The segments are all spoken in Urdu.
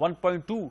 1.2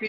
3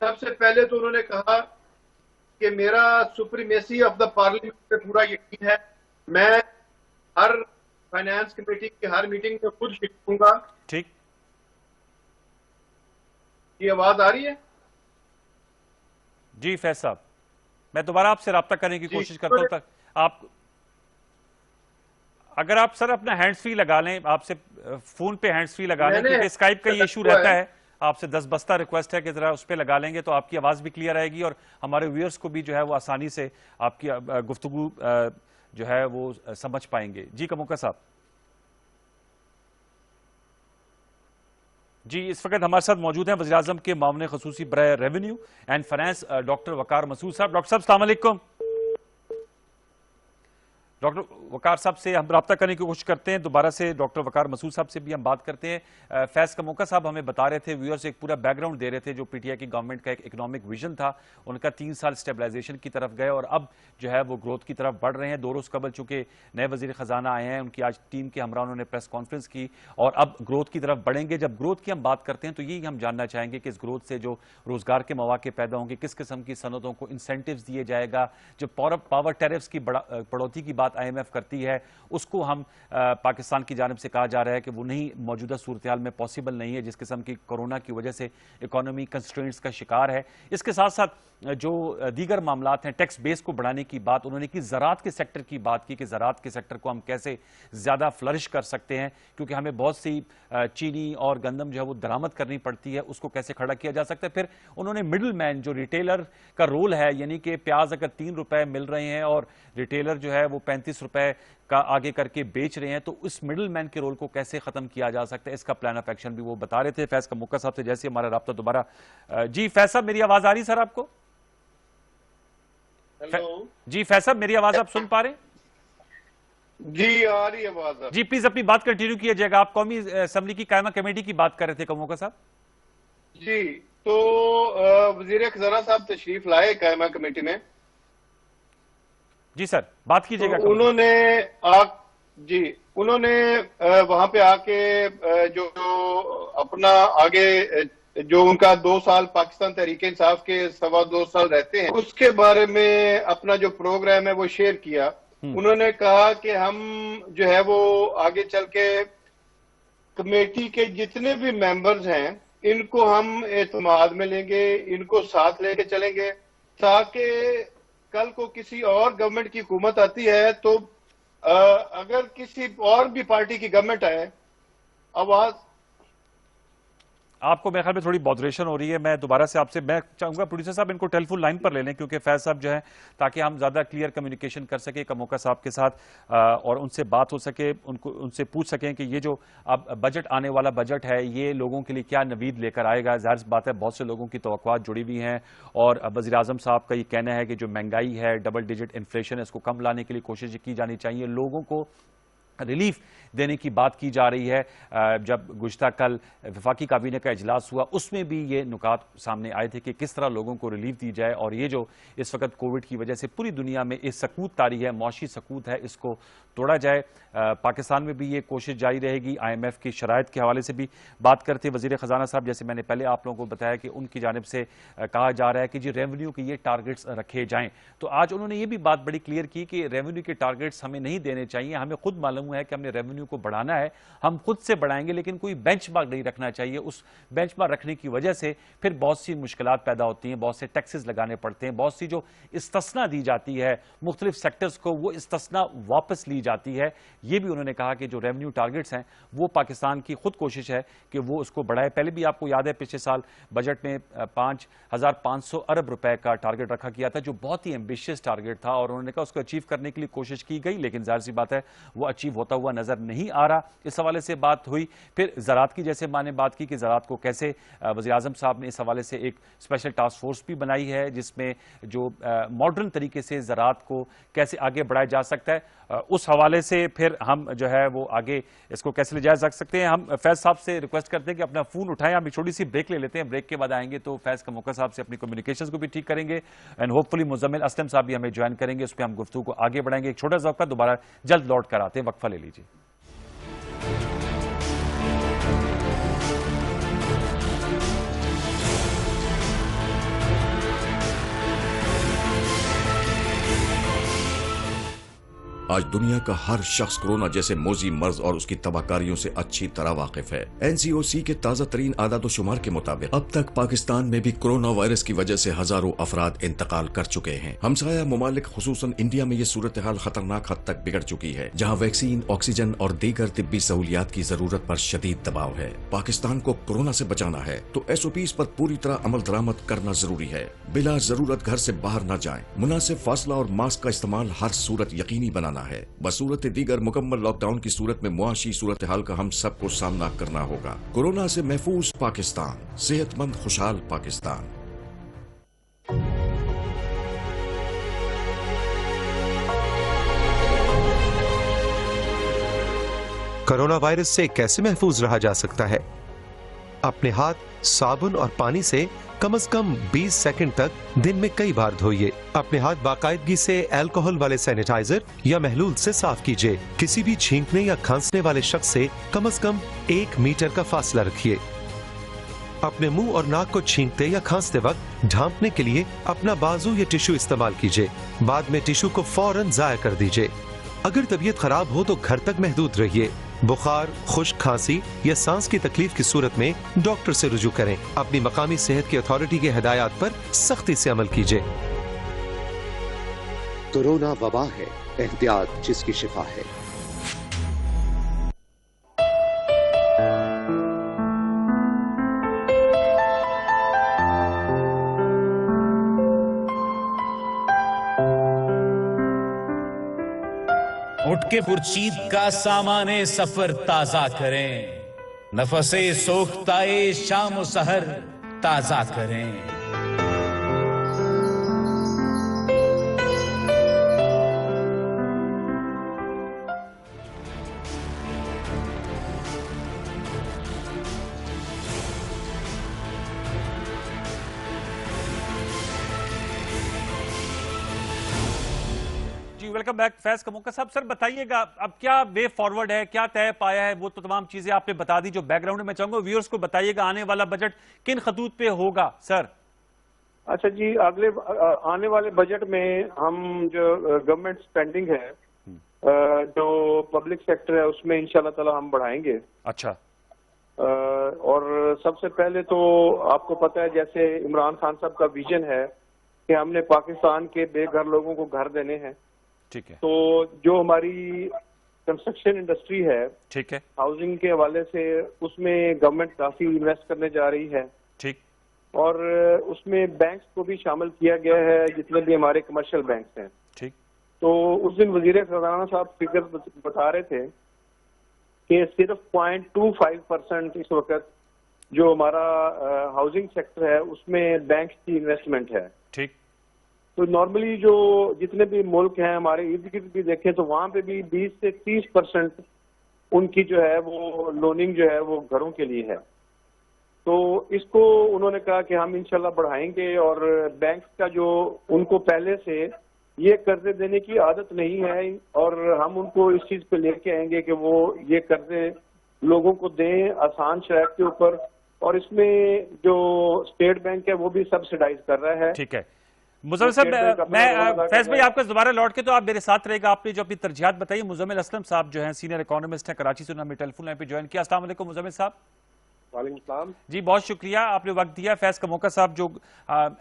سب سے پہلے تو انہوں نے کہا کہ میرا سپریمیسی آف دا پارلیمنٹ پہ پورا یقین ہے، میں ہر فائنانس کمیٹی کی ہر میٹنگ میں خود شرکت ہوں گا. ٹھیک. یہ آواز آ رہی ہے؟ جی فیض صاحب، میں دوبارہ آپ سے رابطہ کرنے کی کوشش کرتا ہوں تک آپ اگر آپ سر اپنا ہینڈز فری لگا لیں، آپ سے فون پہ ہینڈز فری لگا لیں، کیونکہ اسکائپ کا یہ ایشو رہتا ہے. آپ سے 10 بستہ ریکویسٹ ہے کہ ذرا اس پہ لگا لیں گے تو آپ کی آواز بھی کلیئر آئے گی اور ہمارے ویورز کو بھی جو ہے وہ آسانی سے آپ کی گفتگو جو ہے وہ سمجھ پائیں گے. جی کموکا صاحب. جی اس وقت ہمارے ساتھ موجود ہیں وزیراعظم کے معاون خصوصی برائے ریونیو اینڈ فائنانس ڈاکٹر وقار مسعود صاحب. ڈاکٹر صاحب السلام علیکم. ڈاکٹر وقار صاحب سے ہم رابطہ کرنے کی کوشش کرتے ہیں، دوبارہ سے ڈاکٹر وقار مسعود صاحب سے بھی ہم بات کرتے ہیں. فیض کموکا صاحب ہمیں بتا رہے تھے، ویورز ایک پورا بیک گراؤنڈ دے رہے تھے جو پی ٹی آئی کی گورنمنٹ کا ایک اکنامک ویژن تھا، ان کا 3 سال اسٹیبلائزیشن کی طرف گئے اور اب جو ہے وہ گروتھ کی طرف بڑھ رہے ہیں. 2 روز قبل چونکہ نئے وزیر خزانہ آئے ہیں، ان کی آج ٹیم کے ہمراہ انہوں نے پریس کانفرنس کی اور اب گروتھ کی طرف بڑھیں گے. جب گروتھ کی ہم بات کرتے ہیں تو یہی ہم جاننا چاہیں گے کہ اس گروتھ سے جو روزگار کے مواقع پیدا ہوں گے، کس قسم کی صنعتوں کو انسینٹیوز دیے جائے گا. جو پاور ٹیرفز کی بڑھوتری کی بات آئی ایم ایف کرتی ہے اس کو ہم پاکستان کی جانب سے کہا جا رہا ہے کہ وہ نہیں، موجودہ صورتحال میں پاسبل نہیں ہے جس قسم کی کورونا کی وجہ سے اکانومی کنسٹرینٹس کا شکار ہے. اس کے ساتھ ساتھ جو دیگر معاملات ہیں، ٹیکس بیس کو بڑھانے کی بات انہوں نے کی، زراعت کے سیکٹر کی بات کی کہ زراعت کے سیکٹر کو ہم کیسے زیادہ فلرش کر سکتے ہیں، کیونکہ ہمیں بہت سی چینی اور گندم جو ہے وہ درآمد کرنی پڑتی ہے، اس کو کیسے کھڑا کیا جا سکتا ہے. پھر انہوں نے مڈل مین جو ریٹیلر کا رول ہے، یعنی کہ پیاز اگر 3 روپے مل رہے ہیں اور ریٹیلر جو ہے وہ 35 روپے کا آگے کر کے بیچ رہے ہیں، تو اس مڈل مین کے رول کو کیسے ختم کیا جا سکتا ہے، اس کا پلان آف ایکشن بھی وہ بتا رہے تھے. فیض کموکا صاحب سے جیسے ہمارا رابطہ دوبارہ جی فیض صاحب میری آواز آ رہی سر آپ کو؟ جی فیض صاحب میری آواز آپ سن پا رہے ہیں؟ جی آ رہی ہے آواز. جی پلیز اپنی بات کنٹینیو کیے جائے گا. آپ قومی اسمبلی کی قائمہ کمیٹی کی بات کر رہے تھے کموکا صاحب. جی تو وزیر خزانہ صاحب تشریف لائے قائمہ کمیٹی میں. جی سر بات کیجیے گا. انہوں نے وہاں پہ آ کے جو اپنا آگے جو ان کا 2 سال پاکستان تحریک انصاف کے 2.25 سال رہتے ہیں اس کے بارے میں اپنا جو پروگرام ہے وہ شیئر کیا. انہوں نے کہا کہ ہم جو ہے وہ آگے چل کے کمیٹی کے جتنے بھی ممبرز ہیں ان کو ہم اعتماد میں لیں گے، ان کو ساتھ لے کے چلیں گے تاکہ کل کو کسی اور گورنمنٹ کی حکومت آتی ہے تو اگر کسی اور بھی پارٹی کی گورنمنٹ آئے آواز. آپ کو میرے خیال میں تھوڑی بودریشن ہو رہی ہے. میں دوبارہ سے آپ سے میں چاہوں گا پروڈیوسر صاحب ان کو ٹیلی فون لائن پر لے لیں کیونکہ فیض صاحب جو ہیں تاکہ ہم زیادہ کلیئر کمیونیکیشن کر سکیں کموکا صاحب کے ساتھ اور ان سے بات ہو سکے، ان سے پوچھ سکیں کہ یہ جو اب بجٹ آنے والا بجٹ ہے یہ لوگوں کے لیے کیا نوید لے کر آئے گا. ظاہر سی بات ہے بہت سے لوگوں کی توقعات جڑی ہوئی ہیں اور وزیر اعظم صاحب کا یہ کہنا ہے کہ جو مہنگائی ہے، ڈبل ڈیجٹ انفلیشن ہے، اس کو کم لانے کے لیے کوشش کی جانی چاہیے. لوگوں کو ریلیف دینے کی بات کی جا رہی ہے. جب گزشتہ کل وفاقی کابینہ کا اجلاس ہوا اس میں بھی یہ نکات سامنے آئے تھے کہ کس طرح لوگوں کو ریلیف دی جائے اور یہ جو اس وقت کووڈ کی وجہ سے پوری دنیا میں ایک سکوت طاری ہے، معاشی سکوت ہے، اس کو توڑا جائے. پاکستان میں بھی یہ کوشش جاری رہے گی. آئی ایم ایف کی شرائط کے حوالے سے بھی بات کرتے وزیر خزانہ صاحب، جیسے میں نے پہلے آپ لوگوں کو بتایا کہ ان کی جانب سے کہا جا رہا ہے کہ جی ریونیو کے یہ ٹارگٹس رکھے جائیں. تو آج انہوں نے یہ بھی بات بڑی کلیئر کی کہ ریونیو کے ٹارگٹس ہمیں نہیں دینے چاہیے. ہمیں خود معلوم ہے کہ ہم نے ریونیو کو بڑھانا ہے، ہم خود سے بڑھائیں گے، لیکن کوئی بینچ مارک نہیں رکھنا چاہیے. اس بینچ مارک رکھنے کی وجہ سے پھر بہت سی مشکلات پیدا ہوتی ہیں، بہت سے ٹیکسز لگانے پڑتے ہیں، بہت سی جو استثنا دی جاتی ہے مختلف سیکٹرز کو وہ استثنا واپس لی جاتی ہے. یہ بھی انہوں نے کہا کہ جو ریونیو ٹارگٹس ہیں وہ پاکستان کی خود کوشش ہے کہ وہ اس کو بڑھائے. پہلے بھی آپ کو یاد ہے پچھلے سال بجٹ میں 5,500 ارب روپے کا ٹارگٹ رکھا گیا تھا جو بہت ہی ایمبیشیس ٹارگٹ تھا اور انہوں نے کہا اس کو اچیو کرنے کے لیے کوشش کی گئی، لیکن ظاہر سی بات ہے وہ اچیو ہوتا ہوا نظر نہیں آ رہا. اس حوالے سے بات ہوئی. پھر زراعت کی جیسے میں نے بات کی کہ زراعت کو کیسے وزیر اعظم صاحب نے اس حوالے سے ایک اسپیشل ٹاسک فورس بھی بنائی ہے جس میں جو ماڈرن طریقے سے زراعت کو کیسے آگے بڑھایا جا سکتا ہے اس حوالے سے پھر ہم جو ہے وہ آگے اس کو کیسے لے جا سکتے ہیں. ہم فیض صاحب سے ریکویسٹ کرتے ہیں کہ اپنا فون اٹھائیں. ہم ایک چھوٹی سی بریک لے لیتے ہیں، بریک کے بعد آئیں گے تو فیض کموکا صاحب سے اپنی کمیونیکیشنز کو بھی ٹھیک کریں گے اینڈ ہوپ فلی مزمل اسلم صاحب بھی ہمیں جوائن کریں گے، اس پہ ہم گفتگو کو آگے بڑھائیں گے. ایک چھوٹا سا وقفہ، دوبارہ جلد لوٹ کر آتے ہیں، وقفہ لے لیجیے. آج دنیا کا ہر شخص کورونا جیسے موذی مرض اور اس کی تباہکاریوں سے اچھی طرح واقف ہے۔ NCOC کے تازہ ترین اعداد و شمار کے مطابق اب تک پاکستان میں بھی کورونا وائرس کی وجہ سے ہزاروں افراد انتقال کر چکے ہیں۔ ہمسایہ ممالک خصوصاً انڈیا میں یہ صورتحال خطرناک حد تک بگڑ چکی ہے، جہاں ویکسین، آکسیجن اور دیگر طبی سہولیات کی ضرورت پر شدید دباؤ ہے۔ پاکستان کو کورونا سے بچانا ہے تو SOPs پر پوری طرح عمل درآمد کرنا ضروری ہے۔ بلا ضرورت گھر سے باہر نہ جائیں، مناسب فاصلہ اور ماسک کا استعمال ہر صورت یقینی بنانا ہے۔ بصورت دیگر مکمل لاک ڈاؤن کی صورت میں معاشی صورتحال کا ہم سب کو سامنا کرنا ہوگا۔ کورونا سے محفوظ پاکستان، صحت مند خوشحال پاکستان۔ کورونا وائرس سے کیسے محفوظ رہا جا سکتا ہے؟ اپنے ہاتھ صابن اور پانی سے کم از کم 20 سیکنڈ تک دن میں کئی بار دھوئیے۔ اپنے ہاتھ باقاعدگی سے الکوہل والے سینیٹائزر یا محلول سے صاف کیجیے۔ کسی بھی چھینکنے یا کھانسنے والے شخص سے کم از کم 1 میٹر کا فاصلہ رکھیے۔ اپنے منہ اور ناک کو چھینکتے یا کھانستے وقت ڈھانپنے کے لیے اپنا بازو یا ٹشو استعمال کیجیے۔ بعد میں ٹشو کو فوراً ضائع کر دیجیے۔ اگر طبیعت خراب ہو تو گھر تک محدود رہیے۔ بخار، خشک کھانسی یا سانس کی تکلیف کی صورت میں ڈاکٹر سے رجوع کریں۔ اپنی مقامی صحت کی اتھارٹی کے ہدایات پر سختی سے عمل کیجیے۔ کورونا وبا ہے، احتیاط جس کی شفا ہے۔ اٹھ کے پرچید کا سامان سفر تازہ کریں، نفس سوختہ شام و سحر تازہ کریں۔ ویلکم بیک فیض کموکا صاحب۔ سر بتائیے گا اب کیا وے فارورڈ ہے، کیا طے پایا ہے؟ وہ تو تمام چیزیں آپ نے بتا دی جو بیک گراؤنڈ میں چاہوں گا ویورز کو بتائیے گا آنے والا بجٹ کن خطوط پہ ہوگا سر؟ اچھا جی، آنے والے بجٹ میں ہم جو گورنمنٹ سپینڈنگ ہے جو پبلک سیکٹر ہے اس میں انشاءاللہ تعالی ہم بڑھائیں گے۔ اچھا، اور سب سے پہلے تو آپ کو پتہ ہے جیسے عمران خان صاحب کا ویژن ہے کہ ہم نے پاکستان کے بے گھر لوگوں کو گھر دینے ہیں، ٹھیک ہے، تو جو ہماری کنسٹرکشن انڈسٹری ہے، ٹھیک ہے، ہاؤسنگ کے حوالے سے اس میں گورنمنٹ کافی انویسٹ کرنے جا رہی ہے، ٹھیک، اور اس میں بینکس کو بھی شامل کیا گیا ہے جتنے بھی ہمارے کمرشل بینکس ہیں۔ ٹھیک، تو اس دن وزیر خزانہ صاحب فگر بتا رہے تھے کہ صرف 0.25% اس وقت جو ہمارا ہاؤسنگ سیکٹر ہے اس میں بینکس کی انویسٹمنٹ ہے۔ ٹھیک، تو نارملی جو جتنے بھی ملک ہیں ہمارے ارد گرد بھی دیکھیں تو وہاں پہ بھی 20 سے 30% ان کی جو ہے وہ لوننگ جو ہے وہ گھروں کے لیے ہے۔ تو اس کو انہوں نے کہا کہ ہم انشاءاللہ بڑھائیں گے، اور بینکس کا جو ان کو پہلے سے یہ قرضے دینے کی عادت نہیں ہے، اور ہم ان کو اس چیز پہ لے کے آئیں گے کہ وہ یہ قرضے لوگوں کو دیں آسان شرائط کے اوپر، اور اس میں جو اسٹیٹ بینک ہے وہ بھی سبسڈائز کر رہا ہے۔ ٹھیک ہے مزمل صاحب، میں فیض بھائی آپ کا دوبارہ لوٹ کے تو آپ میرے ساتھ رہے گا، آپ نے جو اپنی ترجیحات بتائی۔ مزمل اسلم صاحب جو ہیں سینئر اکانومسٹ ہیں کراچی سے، انہوں نے ٹیلی فون لائن پہ جوائن کیا۔ السلام علیکم مزمل صاحب۔ وعلیکم السلام جی بہت شکریہ، آپ نے وقت دیا۔ فیض کموکا صاحب جو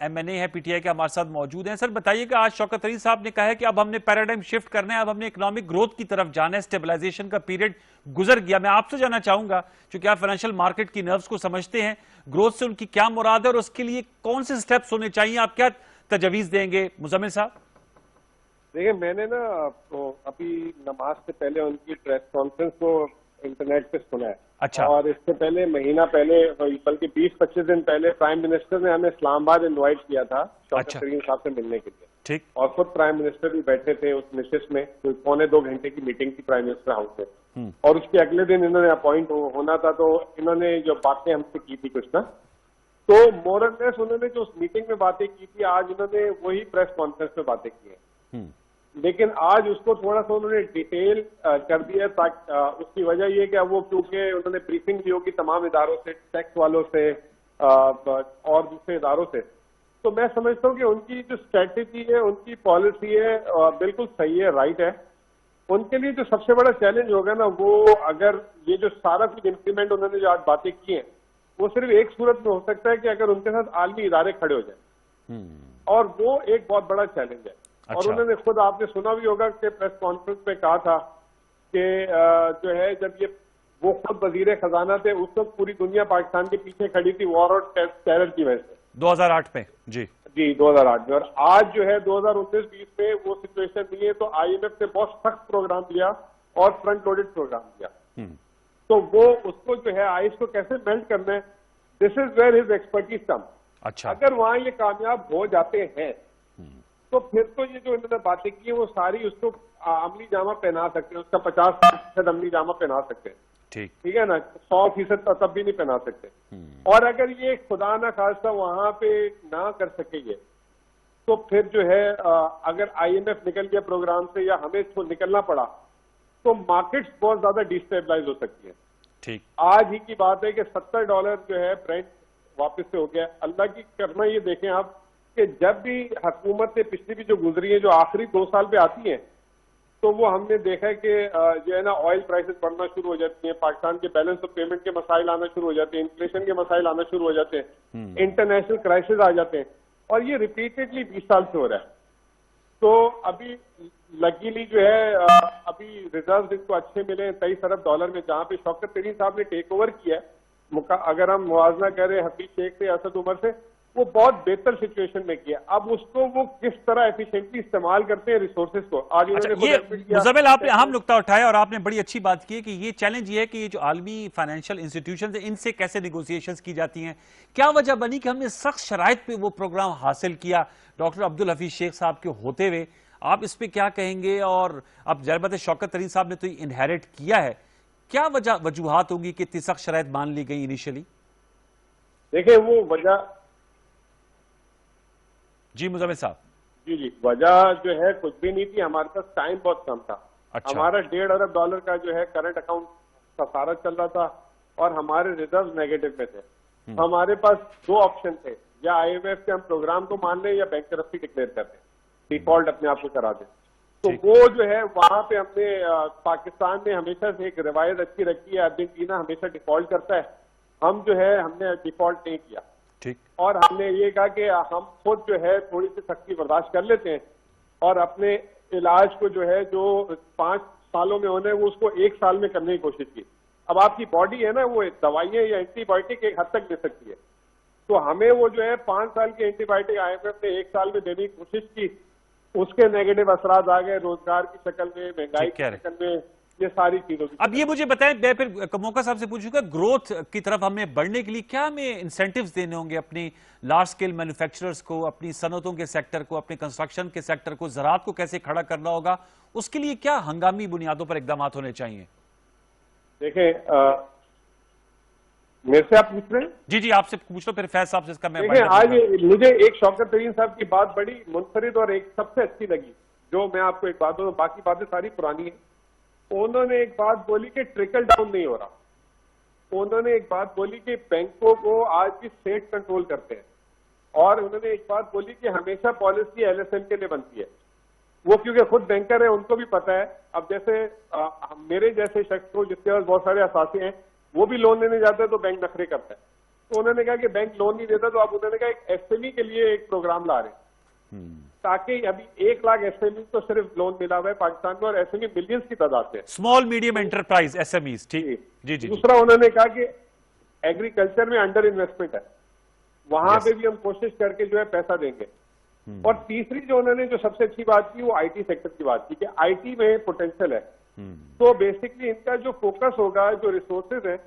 MNA ہے PTI کے ہمارے ساتھ موجود ہیں۔ سر بتائیے گا آج شوکت طرین صاحب نے کہا ہے کہ اب ہم نے پیراڈائم شفٹ کرنا ہے، اب ہم نے اکنامک گروتھ کی طرف جانا ہے، اسٹیبلائزیشن کا پیریڈ گزر گیا۔ میں آپ سے جاننا چاہوں گا چونکہ آپ فائنینشیل مارکیٹ کی نروز کو سمجھتے ہیں، گروتھ سے ان کی کیا مراد ہے اور اس کے لیے کون سے سٹیپس ہونے چاہیے، آپ کیا تجویز دیں گے مزمل صاحب؟ دیکھیں، میں نے نا ابھی نماز سے پہلے ان کی پریس کانفرنس کو انٹرنیٹ پہ سنا ہے۔ اچھا، اور اس سے پہلے مہینہ پہلے بلکہ 20-25 دن پہلے پرائم منسٹر نے ہمیں اسلام آباد انوائٹ کیا تھا شوکت طرین صاحب سے ملنے کے لیے، ٹھیک، اور خود پرائم منسٹر بھی بیٹھے تھے اس نشست میں، کوئی 1.25 گھنٹے کی میٹنگ تھی پرائم منسٹر ہاؤس میں، اور اس کے اگلے دن انہوں نے اپوائنٹ ہونا تھا، تو انہوں نے جو باتیں ہم سے کی تھی کچھ نا، تو مور اور لیس انہوں نے جو اس میٹنگ میں باتیں کی تھی آج انہوں نے وہی پریس کانفرنس میں باتیں کی ہیں، لیکن آج اس کو تھوڑا سا انہوں نے ڈیٹیل کر دیا ہے۔ اس کی وجہ یہ کہ وہ کیونکہ انہوں نے بریفنگ دی ہوگی تمام اداروں سے، ٹیکس والوں سے اور دوسرے اداروں سے، تو میں سمجھتا ہوں کہ ان کی جو اسٹریٹجی ہے، ان کی پالیسی ہے بالکل صحیح ہے، رائٹ ہے، ان کے لیے جو سب سے بڑا چیلنج ہوگا نا وہ اگر یہ جو سارا کچھ انکریمنٹ انہوں نے جو آج باتیں کی ہیں وہ صرف ایک صورت میں ہو سکتا ہے کہ اگر ان کے ساتھ عالمی ادارے کھڑے ہو جائیں، اور وہ ایک بہت بڑا چیلنج ہے۔ اور انہوں نے خود آپ نے سنا بھی ہوگا کہ پریس کانفرنس میں کہا تھا کہ جو ہے جب یہ وہ خود وزیر خزانہ تھے اس وقت پوری دنیا پاکستان کے پیچھے کھڑی تھی وار اور ٹیرر کی وجہ سے 2008 میں۔ جی 2008 میں، اور آج جو ہے 2019-20 میں وہ سچویشن نہیں ہے، تو آئی ایم ایف نے بہت سخت پروگرام دیا اور فرنٹ لوڈڈ پروگرام دیا، تو وہ اس کو جو ہے آئس کو کیسے میلٹ کرنا ہے، دس از ویئر ہز ایکسپرٹیز کم۔ اچھا، اگر وہاں یہ کامیاب ہو جاتے ہیں تو پھر تو یہ جو انہوں نے باتیں کی ہیں وہ ساری اس کو عملی جامہ پہنا سکتے ہیں، اس کا 50% عملی جامہ پہنا سکتے ہیں، ٹھیک ہے نا، 100% تب بھی نہیں پہنا سکتے۔ اور اگر یہ خدا نہ خواستہ وہاں پہ نہ کر سکے یہ، تو پھر جو ہے اگر آئی ایم ایف نکل گیا پروگرام سے یا ہمیں اس کو نکلنا پڑا تو مارکیٹس بہت زیادہ ڈیسٹیبلائز ہو سکتی ہیں۔ ٹھیک، آج ہی کی بات ہے کہ $70 جو ہے برینٹ واپس سے ہو گیا۔ اللہ کی کرنا یہ دیکھیں آپ کہ جب بھی حکومتیں پچھلی بھی جو گزری ہیں جو آخری 2 سال پہ آتی ہیں تو وہ ہم نے دیکھا ہے کہ جو ہے نا آئل پرائسز بڑھنا شروع ہو جاتی ہیں، پاکستان کے بیلنس آف پیمنٹ کے مسائل آنا شروع ہو جاتے ہیں، انفلیشن کے مسائل آنا شروع ہو جاتے ہیں، انٹرنیشنل کرائسس آ جاتے ہیں، اور یہ ریپیٹڈلی 20 سال سے ہو رہا ہے۔ تو ابھی لکیلی جو ہے ابھی ریزروز اس کو اچھے ملے ہیں $23 ارب میں، جہاں پہ شوکت ترین صاحب نے ٹیک اوور کیا ہے، اگر ہم موازنہ کریں حفیظ شیخ سے، اسد عمر سے، وہ بہت بہتر سچویشن میں کیا۔ اب اس کو وہ کس طرح ایفیشینٹلی استعمال کرتے ہیں ریسورسز کو۔ آج اچھا، یہ مزمل آپ نے اہم نقطہ اٹھایا اور آپ نے بڑی اچھی بات کی ہے کہ یہ چیلنج یہ ہے کہ یہ جو عالمی فائنینشیل انسٹیٹیوشنز ہیں ان سے کیسے نیگوسیشنز کی جاتی ہیں۔ کیا وجہ بنی کہ ہم نے سخت شرائط پہ وہ پروگرام حاصل کیا ڈاکٹر عبدالحفیظ شیخ صاحب کے ہوتے ہوئے؟ آپ اس پہ کیا کہیں گے؟ اور اب ظاہر ہے شوکت ترین صاحب نے تو انہیرٹ کیا ہے، کیا وجوہات ہوگی کہ اتنی سخت شرائط مان لی گئی انیشلی؟ دیکھیں وہ وجہ، جی مزمل صاحب، جی وجہ جو ہے کچھ بھی نہیں تھی، ہمارے پاس ٹائم بہت کم تھا۔ ہمارا $1.5 ارب کا جو ہے کرنٹ اکاؤنٹ خسارہ چل رہا تھا اور ہمارے ریزرو نیگیٹو میں تھے۔ ہمارے پاس 2 آپشن تھے، یا آئی ایم ایف کے ہم پروگرام کو مان لیں یا بینکرپسی ڈکلیئر کر دیں، ڈیفالٹ اپنے آپ کو کرا دیں۔ تو وہ جو ہے وہاں پہ ہم نے پاکستان نے ہمیشہ سے ایک روایت اچھی رکھی ہے، ارجنٹینا ہمیشہ ڈیفالٹ کرتا ہے، ہم جو ہے ہم نے ڈیفالٹ نہیں کیا، اور ہم نے یہ کہا کہ ہم خود جو ہے تھوڑی سی سختی برداشت کر لیتے ہیں اور اپنے علاج کو جو ہے جو 5 سالوں میں ہونے وہ اس کو 1 سال میں کرنے کی کوشش کی۔ اب آپ کی باڈی ہے نا وہ دوائیاں یا اینٹی بایوٹک ایک حد تک دے سکتی ہے، تو ہمیں وہ جو ہے 5 سال کی antibiotic I M F نے 1 سال میں دینے کی کوشش کی، اس کے نیگیٹو اثرات آ گئے روزگار کی شکل میں، مہنگائی کی شکل میں، یہ ساری چیزوں کی۔ اب یہ مجھے بتائیں، میں پھر کموکا صاحب سے پوچھوں گا، گروتھ کی طرف ہمیں بڑھنے کے لیے کیا ہمیں انسینٹیوز دینے ہوں گے اپنی لارج سکیل مینوفیکچررز کو، اپنی صنعتوں کے سیکٹر کو، اپنے کنسٹرکشن کے سیکٹر کو، زراعت کو کیسے کھڑا کرنا ہوگا؟ اس کے لیے کیا ہنگامی بنیادوں پر اقدامات ہونے چاہیے؟ دیکھیں میرے سے آپ پوچھ رہے ہیں؟ جی آپ سے پوچھ لو، پھر فیض صاحب سے اس کا میں دیکھیں آج مجھے ایک شوکت ترین صاحب کی بات بڑی منفرد اور ایک سب سے اچھی لگی، جو میں آپ کو ایک بات بتاؤں، باقی باتیں ساری پرانی ہیں۔ انہوں نے ایک بات بولی کہ ٹرکل ڈاؤن نہیں ہو رہا، انہوں نے ایک بات بولی کہ بینکوں کو آج بھی اسٹیٹ کنٹرول کرتے ہیں، اور انہوں نے ایک بات بولی کہ ہمیشہ پالیسی ایل ایس ایم کے لیے بنتی ہے۔ وہ کیونکہ خود بینکر ہیں ان کو بھی پتا ہے، اب جیسے میرے جیسے شخص کو جس کے پاس بہت سارے اثاثے ہیں وہ بھی لون لینے جاتے ہیں تو بینک نخرے کرتا ہے، تو انہوں نے کہا کہ بینک لون نہیں دیتا، تو اب انہوں نے کہا ایک ایس ایم ای کے لیے ایک پروگرام لا رہے ہیں تاکہ ابھی 1 لاکھ ایس ایم ای تو صرف لون ملا ہوا ہے پاکستان میں، اور ایس ایم ای ملینز کی تعداد ہے، small medium enterprise S M Es. ٹھیک جی۔ دوسرا انہوں نے کہا کہ ایگریکلچر میں انڈر انویسٹمنٹ ہے، وہاں پہ بھی ہم کوشش کر کے جو ہے پیسہ دیں گے۔ اور تیسری جو انہوں نے جو سب سے اچھی بات کی وہ آئی ٹی سیکٹر کی بات کی کہ آئی ٹی میں پوٹینشیل ہے، تو بیسکلی ان کا جو فوکس ہوگا، جو ریسورسز ہیں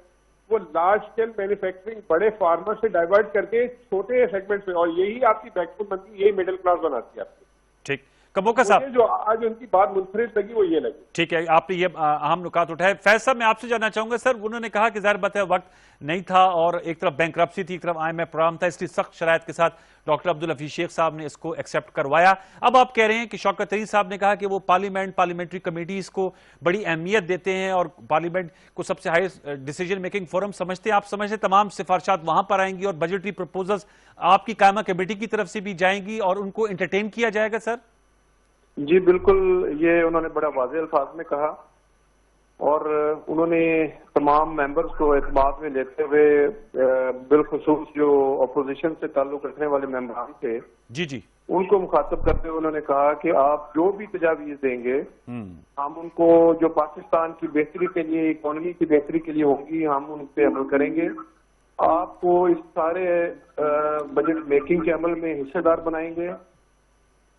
وہ لارج اسکیل مینوفیکچرنگ بڑے فارمر سے ڈائیورٹ کر کے چھوٹے سیگمنٹ میں، اور یہی آپ کی بیک بون بنتی ہے، یہی مڈل کلاس بناتی ہے آپ کی۔ ٹھیک، کموکا صاحب جو آج ان کی بات منفرد لگی وہ یہ لگی۔ ٹھیک ہے، آپ نے یہ اہم نکات اٹھائے۔ فیض صاحب میں آپ سے جاننا چاہوں گا، سر انہوں نے کہا کہ ظاہر بات ہے وقت نہیں تھا اور ایک طرف بینکرپسی تھی، ایک طرف آئی ایم ایف پروگرام تھا، اس لیے سخت شرائط کے ساتھ ڈاکٹر عبدالحفیظ شیخ صاحب نے اس کو ایکسیپٹ کروایا۔ اب آپ کہہ رہے ہیں کہ شوکت ترین صاحب نے کہا کہ وہ پارلیمنٹری کمیٹیز کو بڑی اہمیت دیتے ہیں اور پارلیمنٹ کو سب سے ہائیسٹ ڈیسیجن میکنگ فورم سمجھتے ہیں۔ آپ سمجھتے ہیں تمام سفارشات وہاں پر آئیں گی اور بجٹری پرپوزلز آپ کی قائمہ کمیٹی کی طرف سے بھی جائیں گی اور ان کو انٹرٹین کیا جائے گا؟ سر جی بالکل، یہ انہوں نے بڑا واضح الفاظ میں کہا اور انہوں نے تمام ممبرز کو اعتماد میں لیتے ہوئے بالخصوص جو اپوزیشن سے تعلق رکھنے والے ممبران تھے جی ان کو مخاطب کرتے ہوئے انہوں نے کہا کہ آپ جو بھی تجاویز دیں گے ہم ان کو جو پاکستان کی بہتری کے لیے، اکانومی کی بہتری کے لیے ہوں گی، ہم ان پہ عمل کریں گے. آپ کو اس سارے بجٹ میکنگ کے عمل میں حصے دار بنائیں گے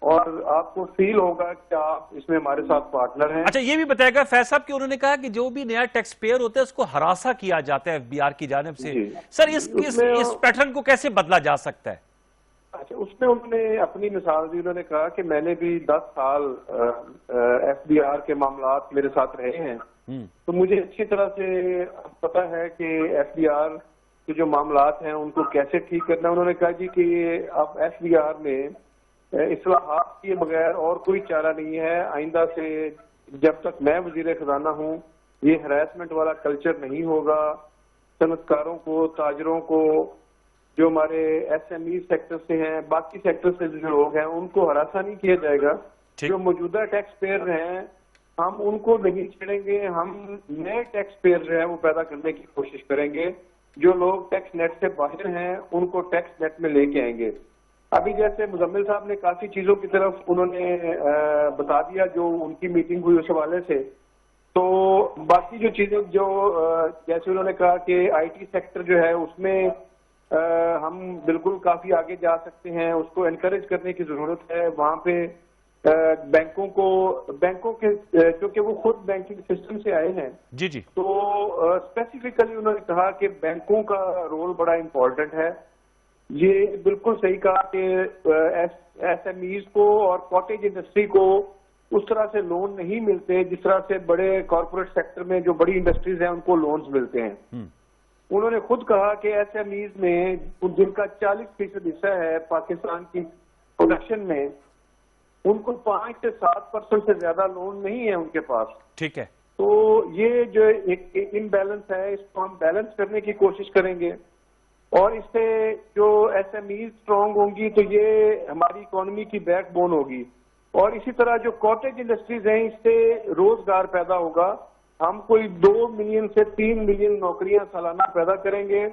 اور آپ کو فیل ہوگا کہ آپ اس میں ہمارے ساتھ پارٹنر ہیں. اچھا یہ بھی بتائے گا فیض صاحب کہ انہوں نے کہا کہ جو بھی نیا ٹیکس پیئر ہوتا ہے اس کو ہراساں کیا جاتا ہے FBR کی جانب سے. سر اس پیٹرن کو کیسے بدلا جا سکتا ہے؟ اچھا، اس میں انہوں نے اپنی مثال دی. انہوں نے کہا کہ میں نے بھی 10 سال FBR کے معاملات میرے ساتھ رہے ہیں تو مجھے اچھی طرح سے پتا ہے کہ FBR کے جو معاملات ہیں ان کو کیسے ٹھیک کرنا. انہوں نے کہا جی کہ اب FBR میں اصلاحات کیے بغیر اور کوئی چارہ نہیں ہے. آئندہ سے جب تک میں وزیر خزانہ ہوں یہ ہراسمنٹ والا کلچر نہیں ہوگا. صنعت کاروں کو، تاجروں کو، جو ہمارے SME سیکٹر سے ہیں، باقی سیکٹر سے جو لوگ ہیں ان کو ہراساں نہیں کیا جائے گا. جو موجودہ ٹیکس پیئر ہیں ہم ان کو نہیں چھیڑیں گے. ہم نئے ٹیکس پیئر جو ہے وہ پیدا کرنے کی کوشش کریں گے. جو لوگ ٹیکس نیٹ سے باہر ہیں ان کو ٹیکس نیٹ میں لے کے آئیں گے. ابھی جیسے مزمل صاحب نے کافی چیزوں کی طرف انہوں نے بتا دیا جو ان کی میٹنگ ہوئی اس حوالے سے. تو باقی جو چیزیں جو جیسے انہوں نے کہا کہ IT سیکٹر جو ہے اس میں ہم بالکل کافی آگے جا سکتے ہیں، اس کو انکریج کرنے کی ضرورت ہے. وہاں پہ بینکوں کے کیونکہ وہ خود بینکنگ سسٹم سے آئے ہیں جی تو اسپیسیفکلی انہوں نے کہا کہ بینکوں کا رول بڑا امپورٹنٹ ہے. یہ بالکل صحیح کہا کہ SMEs کو اور کاٹیج انڈسٹری کو اس طرح سے لون نہیں ملتے جس طرح سے بڑے کارپوریٹ سیکٹر میں جو بڑی انڈسٹریز ہیں ان کو لونز ملتے ہیں. انہوں نے خود کہا کہ SMEs میں جن کا 40% حصہ ہے پاکستان کی پروڈکشن میں ان کو 5 سے 7% سے زیادہ لون نہیں ہے ان کے پاس. ٹھیک ہے. تو یہ جو ایک امبیلنس ہے اس کو ہم بیلنس کرنے کی کوشش کریں گے اور اس سے جو SMEs اسٹرانگ ہوں گی تو یہ ہماری اکانومی کی بیک بون ہوگی. اور اسی طرح جو کاٹیج انڈسٹریز ہیں اس سے روزگار پیدا ہوگا. ہم کوئی 2 ملین سے 3 ملین نوکریاں سالانہ پیدا کریں گے.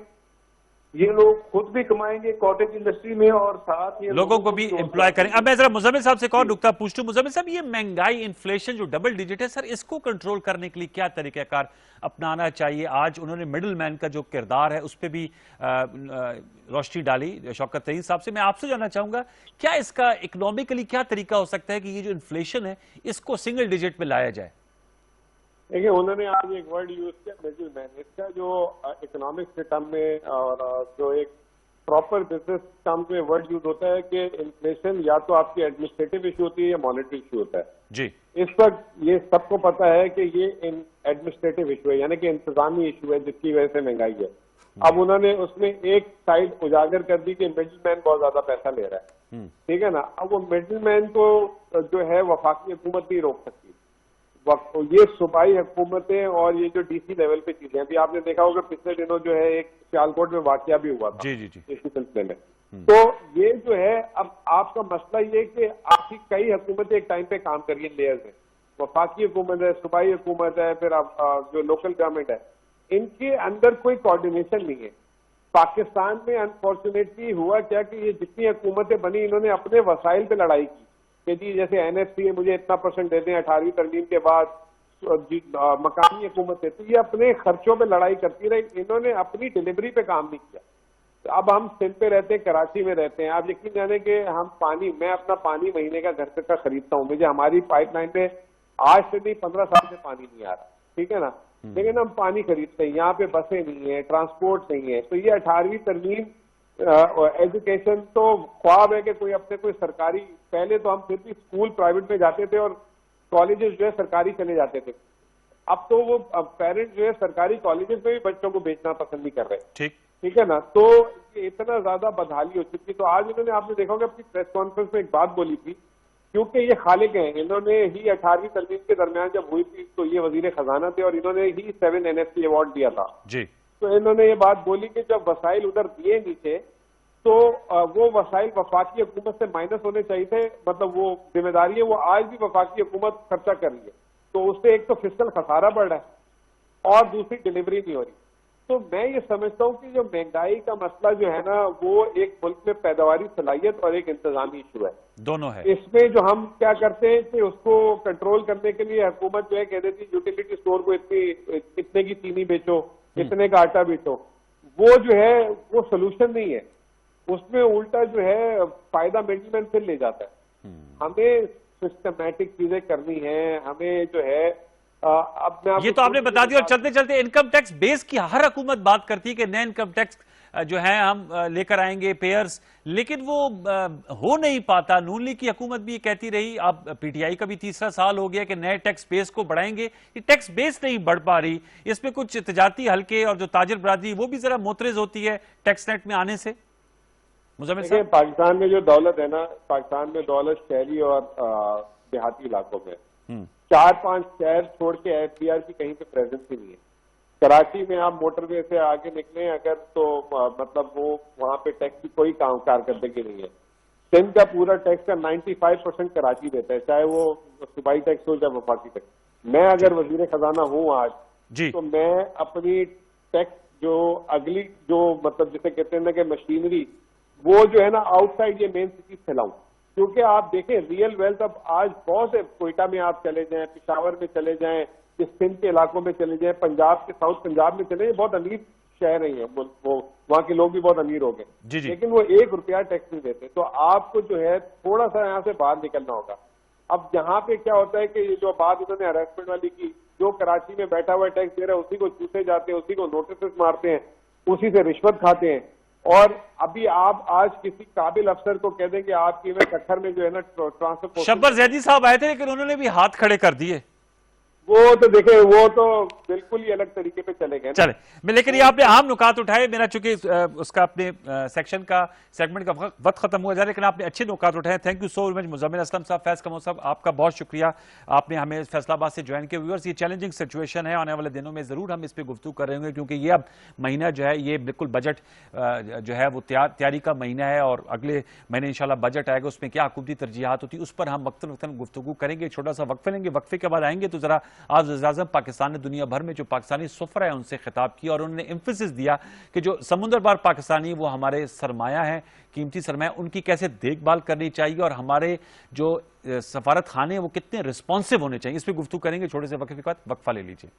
یہ لوگ خود بھی کمائیں گے کاٹیج انڈسٹری میں اور ساتھ یہ لوگوں کو بھی امپلائے کریں. اب میں ذرا مزمل صاحب سے ایک اور نکتہ پوچھتا ہوں. مزمل صاحب یہ مہنگائی انفلیشن جو ڈبل ڈیجٹ ہے سر اس کو کنٹرول کرنے کے لیے کیا طریقہ کار اپنانا چاہیے؟ آج انہوں نے مڈل مین کا جو کردار ہے اس پہ بھی روشنی ڈالی شوکت ترین صاحب سے. میں آپ سے جاننا چاہوں گا کیا اس کا اکنامکلی کیا طریقہ ہو سکتا ہے کہ یہ جو انفلیشن ہے اس کو سنگل ڈیجٹ پہ لایا جائے؟ دیکھیے انہوں نے آج ایک ورڈ یوز کیا مڈل مین. اس کا جو اکنامکس کے ٹرم میں اور جو ایک پراپر بزنس ٹرم میں ورڈ یوز ہوتا ہے کہ انفلیشن یا تو آپ کی ایڈمنسٹریٹو ایشو ہوتی ہے یا مانیٹری ایشو ہوتا ہے. جی اس وقت یہ سب کو پتا ہے کہ یہ ایڈمنسٹریٹو ایشو ہے یعنی کہ انتظامی ایشو ہے جس کی وجہ سے مہنگائی ہے. اب انہوں نے اس میں ایک سائڈ اجاگر کر دی کہ مڈل مین بہت زیادہ پیسہ لے رہا ہے. ٹھیک ہے نا. اب وہ مڈل مین کو جو ہے وفاقی حکومت نہیں روک سکتی. یہ صوبائی حکومتیں اور یہ جو DC لیول پہ چیزیں ابھی آپ نے دیکھا ہوگا پچھلے دنوں جو ہے ایک سیالکوٹ میں واقعہ بھی ہوا تھا اسی سلسلے میں. تو یہ جو ہے اب آپ کا مسئلہ یہ کہ آپ کی کئی حکومتیں ایک ٹائم پہ کام کر رہی ہیں لیئرز ہیں. وفاقی حکومت ہے، صوبائی حکومت ہے، پھر جو لوکل گورنمنٹ ہے. ان کے اندر کوئی کوآرڈینیشن نہیں ہے. پاکستان میں انفارچونیٹلی ہوا کیا کہ یہ جتنی حکومتیں بنی انہوں نے اپنے وسائل پہ لڑائی کی کہ جی جیسے NFC ہے مجھے اتنا % دے دیں 18ویں ترمیم کے بعد. مقامی حکومت ہے تو یہ اپنے خرچوں پہ لڑائی کرتی رہی. انہوں نے اپنی ڈیلیوری پہ کام نہیں کیا. اب ہم سندھ پہ رہتے ہیں، کراچی میں رہتے ہیں. آپ یقین جانیں کہ ہم میں اپنا پانی مہینے کا گھر کا خریدتا ہوں. مجھے ہماری پائپ لائن پہ آج سے نہیں 15 سال سے پانی نہیں آ رہا. ٹھیک ہے نا. لیکن ہم پانی خریدتے ہیں. یہاں پہ بسیں نہیں ہیں، ٹرانسپورٹ نہیں ہے. تو یہ 18ویں ترمیم ایجوکیشن تو خواب ہے کہ کوئی اپنے کوئی سرکاری، پہلے تو ہم پھر بھی اسکول پرائیویٹ میں جاتے تھے اور کالجز جو ہے سرکاری چلے جاتے تھے. اب تو وہ پیرنٹ جو ہے سرکاری کالجز میں بھی بچوں کو بھیجنا پسند نہیں کر رہے. ٹھیک ہے نا. تو یہ اتنا زیادہ بدحالی ہو چکی. تو آج انہوں نے آپ نے دیکھا ہوگا اپنی پریس کانفرنس میں ایک بات بولی تھی کیونکہ یہ خالق ہیں. انہوں نے ہی 18ویں ترمیم کے درمیان جب ہوئی تھی تو یہ وزیر خزانہ تھے اور انہوں نے ہی 7 NFC ایوارڈ دیا تھا. تو انہوں نے یہ بات بولی کہ جب وسائل ادھر دیے نہیں تھے تو وہ وسائل وفاقی حکومت سے مائنس ہونے چاہیے تھے، مطلب وہ ذمہ داری ہے وہ آج بھی وفاقی حکومت خرچہ کر رہی ہے، تو اس سے ایک تو فسکل خسارہ بڑھ رہا ہے اور دوسری ڈلیوری نہیں ہو رہی. تو میں یہ سمجھتا ہوں کہ جو مہنگائی کا مسئلہ جو ہے نا وہ ایک ملک میں پیداواری صلاحیت اور ایک انتظامی ایشو ہے، دونوں ہے. اس میں جو ہم کیا کرتے ہیں کہ اس کو کنٹرول کرنے کے لیے حکومت جو ہے کہہ دیتی یوٹیلیٹی اسٹور کو اتنے کی چینی بیچو، اتنے کا آٹا بیچو، وہ جو ہے وہ سولوشن نہیں ہے، اس میں الٹا جو ہے فائدہ مڈل مین سے لے جاتا ہے. ہمیں سسٹمیٹک چیزیں کرنی ہیں، ہمیں جو ہے اب میں یہ تو آپ نے بتا دیا. اور چلتے چلتے انکم ٹیکس بیس کی ہر حکومت بات کرتی ہے کہ نئے انکم ٹیکس جو ہے ہم لے کر آئیں گے پیئرز، لیکن وہ ہو نہیں پاتا. نون لیگ کی حکومت بھی یہ کہتی رہی، اب پی ٹی آئی کا بھی تیسرا سال ہو گیا کہ نئے ٹیکس بیس کو بڑھائیں گے، یہ ٹیکس بیس نہیں بڑھ پا رہی. اس میں کچھ تجارتی حلقے اور جو تاجر برادری وہ بھی ذرا معترض ہوتی ہے ٹیکس نیٹ میں آنے سے. مزمل صاحب، پاکستان میں جو دولت ہے نا، پاکستان میں دولت شہری اور دیہاتی علاقوں میں 4-5 شہر چھوڑ کے ایف بی آر کی کہیں پہ پریزنس ہی نہیں ہے. کراچی میں آپ موٹر وے سے آگے نکلیں اگر تو مطلب وہ وہاں پہ ٹیکس کی کوئی کارکردگی نہیں ہے. سندھ کا پورا ٹیکس کا 95% کراچی دیتا ہے، چاہے وہ صوبائی ٹیکس ہو چاہے وفاقی ٹیکس. میں اگر وزیر خزانہ ہوں آج تو میں اپنی ٹیکس جو اگلی جو مطلب جسے کہتے ہیں نا کہ مشینری وہ جو ہے نا آؤٹ سائڈ یہ مین سٹی پھیلاؤں، کیونکہ آپ دیکھیں ریئل ویلتھ اب آج بہت سے کوئٹہ میں آپ چلے جائیں، پشاور میں چلے جائیں، سندھ کے علاقوں میں چلے جائیں، پنجاب کے ساؤتھ پنجاب میں چلے جائیں، بہت امیر شہر ہیں وہ وہاں کے لوگ بھی بہت امیر ہو گئے، لیکن وہ 1 روپیہ ٹیکس نہیں دیتے. تو آپ کو جو ہے تھوڑا سا یہاں سے باہر نکلنا ہوگا. اب یہاں پہ کیا ہوتا ہے کہ یہ جو بات انہوں نے ہراسمنٹ والی کی، جو کراچی میں بیٹھا ہوا ٹیکس دے رہا ہے اسی کو چوسے جاتے ہیں، اسی کو نوٹسز مارتے ہیں، اسی سے رشوت کھاتے ہیں. اور ابھی آپ آج کسی قابل افسر کو کہہ دیں کہ آپ کی کٹھر میں جو ہے نا ٹرانسپورٹ، شبر زیدی صاحب آئے تھے لیکن انہوں نے بھی ہاتھ کھڑے کر دیے. وہ تو دیکھیں وہ تو بالکل ہی الگ طریقے پہ چلے گئے. چلے لیکن یہ آپ نے عام نکات اٹھائے، میرا چونکہ اس کا اپنے سیکشن کا سیگمنٹ کا وقت ختم ہوا جائے، لیکن آپ نے اچھے نکات اٹھائے. تھینک یو سو مچ مزمل اسلم صاحب، فیض کمال صاحب، آپ کا بہت شکریہ، آپ نے ہمیں فیصل آباد سے جوائن کیا. ویورز، یہ چیلنجنگ سچویشن ہے، آنے والے دنوں میں ضرور ہم اس پہ گفتگو کر رہے ہوں گے، کیونکہ یہ اب مہینہ جو ہے یہ بالکل بجٹ جو ہے وہ تیاری کا مہینہ ہے، اور اگلے مہینے انشاءاللہ بجٹ آئے گا، اس میں کیا حکومتی ترجیحات ہوتی ہے اس پر ہم وقتاً وقتاً گفتگو کریں گے. چھوٹا سا وقفہ لیں گے، وقفے کے بعد آئیں گے تو ذرا آپ وزیراعظم پاکستان نے دنیا بھر میں جو پاکستانی سفر ہے ان سے خطاب کیا، اور انہوں نے ایمفیسس دیا کہ جو سمندر بار پاکستانی وہ ہمارے سرمایہ ہیں، قیمتی سرمایہ، ان کی کیسے دیکھ بھال کرنی چاہیے، اور ہمارے جو سفارت خانے وہ کتنے رسپانسو ہونے چاہیے. اس پہ گفتگو کریں گے چھوٹے سے وقفے کے بعد. وقفہ لے لیجیے.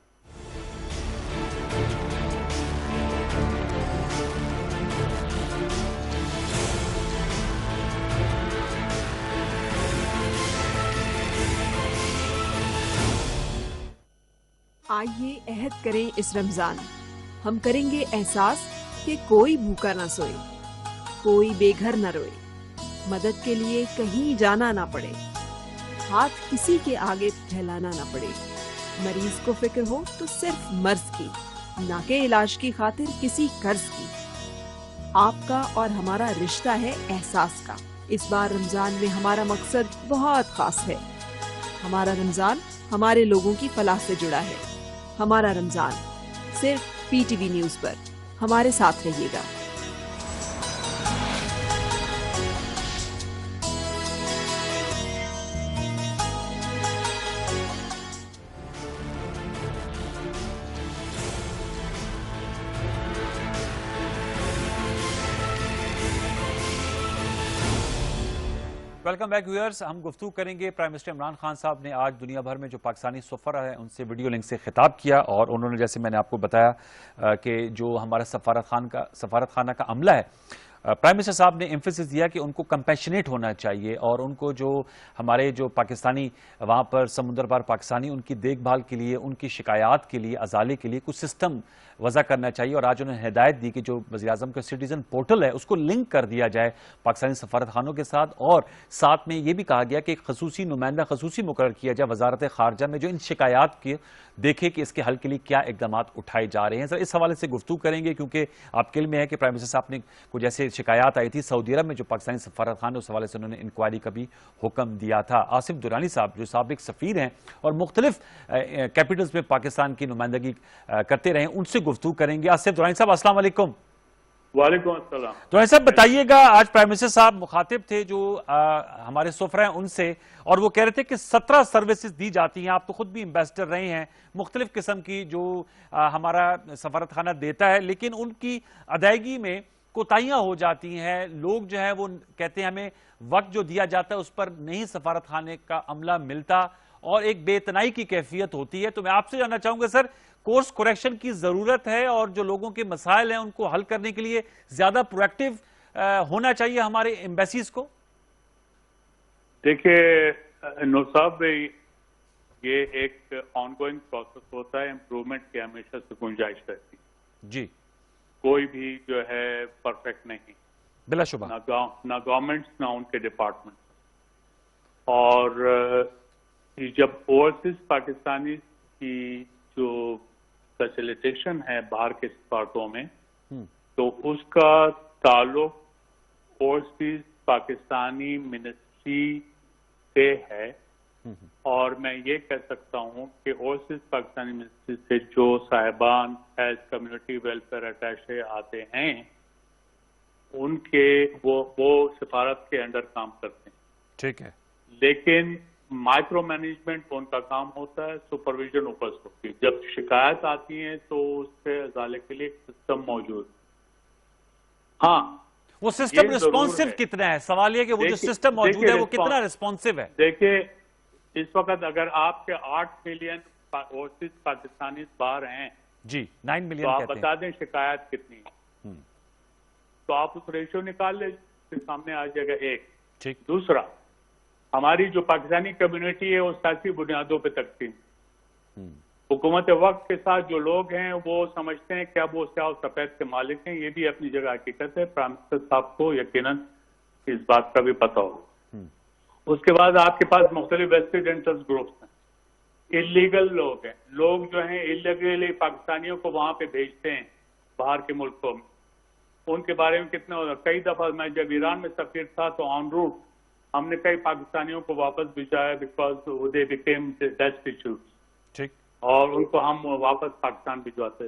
آئیے عہد کریں اس رمضان، ہم کریں گے احساس کہ کوئی بھوکا نہ سوئے، کوئی بے گھر نہ روئے، مدد کے لیے کہیں جانا نہ پڑے، ہاتھ کسی کے آگے پھیلانا نہ پڑے. مریض کو فکر ہو تو صرف مرض کی، نہ کہ علاج کی خاطر کسی قرض کی. آپ کا اور ہمارا رشتہ ہے احساس کا. اس بار رمضان میں ہمارا مقصد بہت خاص ہے. ہمارا رمضان ہمارے لوگوں کی فلاح سے جڑا ہے. ہمارا رمضان صرف پی ٹی وی نیوز پر. ہمارے ساتھ رہیے گا. Welcome back viewers. ہم گفتگو کریں گے پرائم منسٹر عمران خان صاحب نے آج دنیا بھر میں جو پاکستانی سفر ہے ان سے ویڈیو لنک سے خطاب کیا، اور انہوں نے جیسے میں نے آپ کو بتایا کہ جو ہمارا سفارت خانہ کا عملہ ہے، پرائم منسٹر صاحب نے ایمفیسس دیا کہ ان کو کمپیشنیٹ ہونا چاہیے، اور ان کو جو ہمارے جو پاکستانی وہاں پر سمندر پار پاکستانی ان کی دیکھ بھال کے لیے، ان کی شکایات کے لیے، ازالے کے لیے کچھ سسٹم وضع کرنا چاہیے. اور آج انہوں نے ہدایت دی کہ جو وزیراعظم کا سٹیزن پورٹل ہے اس کو لنک کر دیا جائے پاکستانی سفارت خانوں کے ساتھ، اور ساتھ میں یہ بھی کہا گیا کہ ایک خصوصی نمائندہ خصوصی مقرر کیا جائے وزارت خارجہ میں جو ان شکایات کے دیکھے کہ اس کے حل کے لیے کیا اقدامات اٹھائے جا رہے ہیں. سر اس حوالے سے گفتگو کریں گے کیونکہ آپ کے علم میں ہے کہ پرائم منسٹر صاحب نے کچھ ایسے شکایات آئی تھی سعودی عرب میں جو پاکستانی سفارت خان، اس حوالے سے انہوں نے انکوائری کا بھی حکم دیا تھا. آصف درانی صاحب جو سابق سفیر ہیں اور مختلف کیپٹلز میں پاکستان کی نمائندگی کرتے رہے ہیں، ان سے گفتگو کریں گے. آصف درانی صاحب السلام علیکم. وعلیکم السلام. تو ایسا بتائیے گا، آج پرائم منسٹر صاحب مخاطب تھے جو ہمارے سفراء ہیں ان سے، اور وہ کہہ رہے تھے کہ 17 سروسز دی جاتی ہیں. آپ تو خود بھی امبیسڈر رہے ہیں مختلف قسم کی جو ہمارا سفارت خانہ دیتا ہے، لیکن ان کی ادائیگی میں کوتاہیاں ہو جاتی ہیں. لوگ جو ہے وہ کہتے ہیں ہمیں وقت جو دیا جاتا ہے اس پر نہیں سفارت خانے کا عملہ ملتا، اور ایک بے اتنائی کی کیفیت ہوتی ہے. تو میں آپ سے جاننا چاہوں گا سر، کورس کریکشن کی ضرورت ہے اور جو لوگوں کے مسائل ہیں ان کو حل کرنے کے لیے زیادہ پرویکٹیو ہونا چاہیے ہمارے ایمبیسیز کو؟ دیکھیے نور صاحب، یہ ایک آن گوئنگ پروسیس ہوتا ہے. امپروومنٹ کی ہمیشہ سے گنجائش رہتی ہے. جی، کوئی بھی جو ہے پرفیکٹ نہیں، بلا شبہ، نہ گورنمنٹس نہ ان کے ڈپارٹمنٹ. اور جب اوورسیز پاکستانی کی جو فیسیلیٹیشن ہے باہر کے سفارتوں میں، تو اس کا تعلق اوورسیز پاکستانی منسٹری سے ہے. اور میں یہ کہہ سکتا ہوں کہ اوورسیز پاکستانی منسٹری سے جو صاحبان ایز کمیونٹی ویلفیئر اٹیچے آتے ہیں، ان کے وہ سفارت کے انڈر کام کرتے ہیں. ٹھیک ہے، لیکن مائکرو مینجمنٹ ان کا کام ہوتا ہے، سپرویژن اوپر سے ہوتی ہے. جب شکایت آتی ہیں تو اس سے ازالے کے لیے ایک سسٹم موجود. ہاں، وہ سسٹم ریسپونسو کتنا ہے؟ سوال یہ کہ وہ جو سسٹم موجود ہے وہ کتنا ریسپونسو ہے؟ دیکھیں، اس وقت اگر آپ کے 8 ملین اوورسیز پاکستانی باہر ہیں، جی 9 ملین، تو آپ بتا دیں شکایت کتنی ہے. تو آپ اس ریشو نکال لیں، سامنے آ جائے گا. ایک ٹھیک. دوسرا، ہماری جو پاکستانی کمیونٹی ہے وہ سیاسی بنیادوں پہ تقسیم. حکومت وقت کے ساتھ جو لوگ ہیں وہ سمجھتے ہیں کہ اب وہ سیاہ و سفید کے مالک ہیں. یہ بھی اپنی جگہ حقیقت ہے. پرائم منسٹر صاحب کو یقیناً اس بات کا بھی پتہ ہوگا. اس کے بعد آپ کے پاس مختلف ویسٹڈ انٹرسٹ گروپس ہیں، انلیگل لوگ ہیں. لوگ جو ہیں انلیگلی پاکستانیوں کو وہاں پہ بھیجتے ہیں باہر کے ملکوں میں. ان کے بارے میں کتنا ہوگا؟ کئی دفعہ میں جب ایران میں سفیر تھا تو آن روٹ ہم نے کئی پاکستانیوں کو واپس بھیجایا بیکاز دے بیکیم ڈیسٹیٹیوٹ. ٹھیک. اور ان کو ہم واپس پاکستان بھجواتے.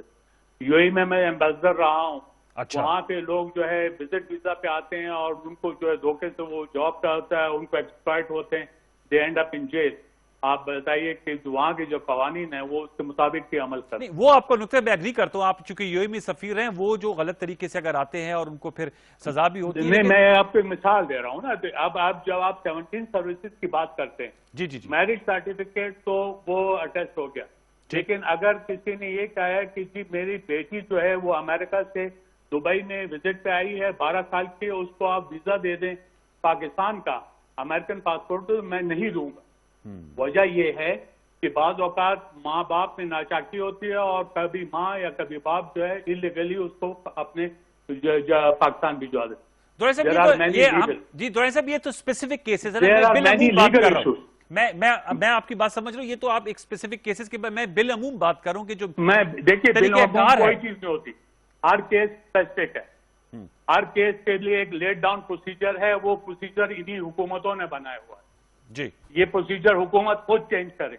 یو اے میں ایمبیسڈر رہا ہوں. وہاں پہ لوگ جو ہے وزٹ ویزا پہ آتے ہیں اور ان کو جو ہے دھوکے سے وہ جاب پہ ہوتا ہے، ان کو ایکسپلائٹ ہوتے ہیں، دے اینڈ اپ ان جیل. آپ بتائیے کہ وہاں کے جو قوانین ہیں وہ اس کے مطابق ہی عمل کرتے ہیں. وہ آپ کو نقطہ میں ایگری کرتا ہوں. آپ چونکہ یو اے میں سفیر ہیں، وہ جو غلط طریقے سے اگر آتے ہیں اور ان کو پھر سزا بھی ہوتی ہے. میں آپ کو ایک مثال دے رہا ہوں نا. اب آپ جب آپ 17 سروسز کی بات کرتے ہیں، جی جی جی، میرٹ سرٹیفکیٹ تو وہ اٹیسٹ ہو گیا. لیکن اگر کسی نے یہ کہا ہے کہ جی میری بیٹی جو ہے وہ امریکہ سے دبئی میں وزٹ پہ آئی ہے 12 سال کی، اس کو آپ ویزا دے دیں پاکستان کا، امریکن پاسپورٹ، تو میں نہیں دوں گا. وجہ یہ ہے کہ بعض اوقات ماں باپ میں ناچاکی ہوتی ہے اور کبھی ماں یا کبھی باپ جو ہے انلیگلی اس کو اپنے پاکستان بھجوا دیتے. جی دورانی صاحب، یہ تو اسپیسیفک کیسز ہے. میں آپ کی بات سمجھ رہا ہوں. یہ تو آپ ایک اسپیسیفک کیسز کے میں بالعموم بات کروں کہ جو میں دیکھیے بالعموم کوئی چیز نہیں ہوتی. ہر کیس اسپیسیفک ہے. ہر کیس کے لیے ایک لیٹ ڈاؤن پروسیجر ہے. وہ پروسیجر انہی حکومتوں نے بنایا ہوا ہے. جی، یہ پروسیجر حکومت خود چینج کرے.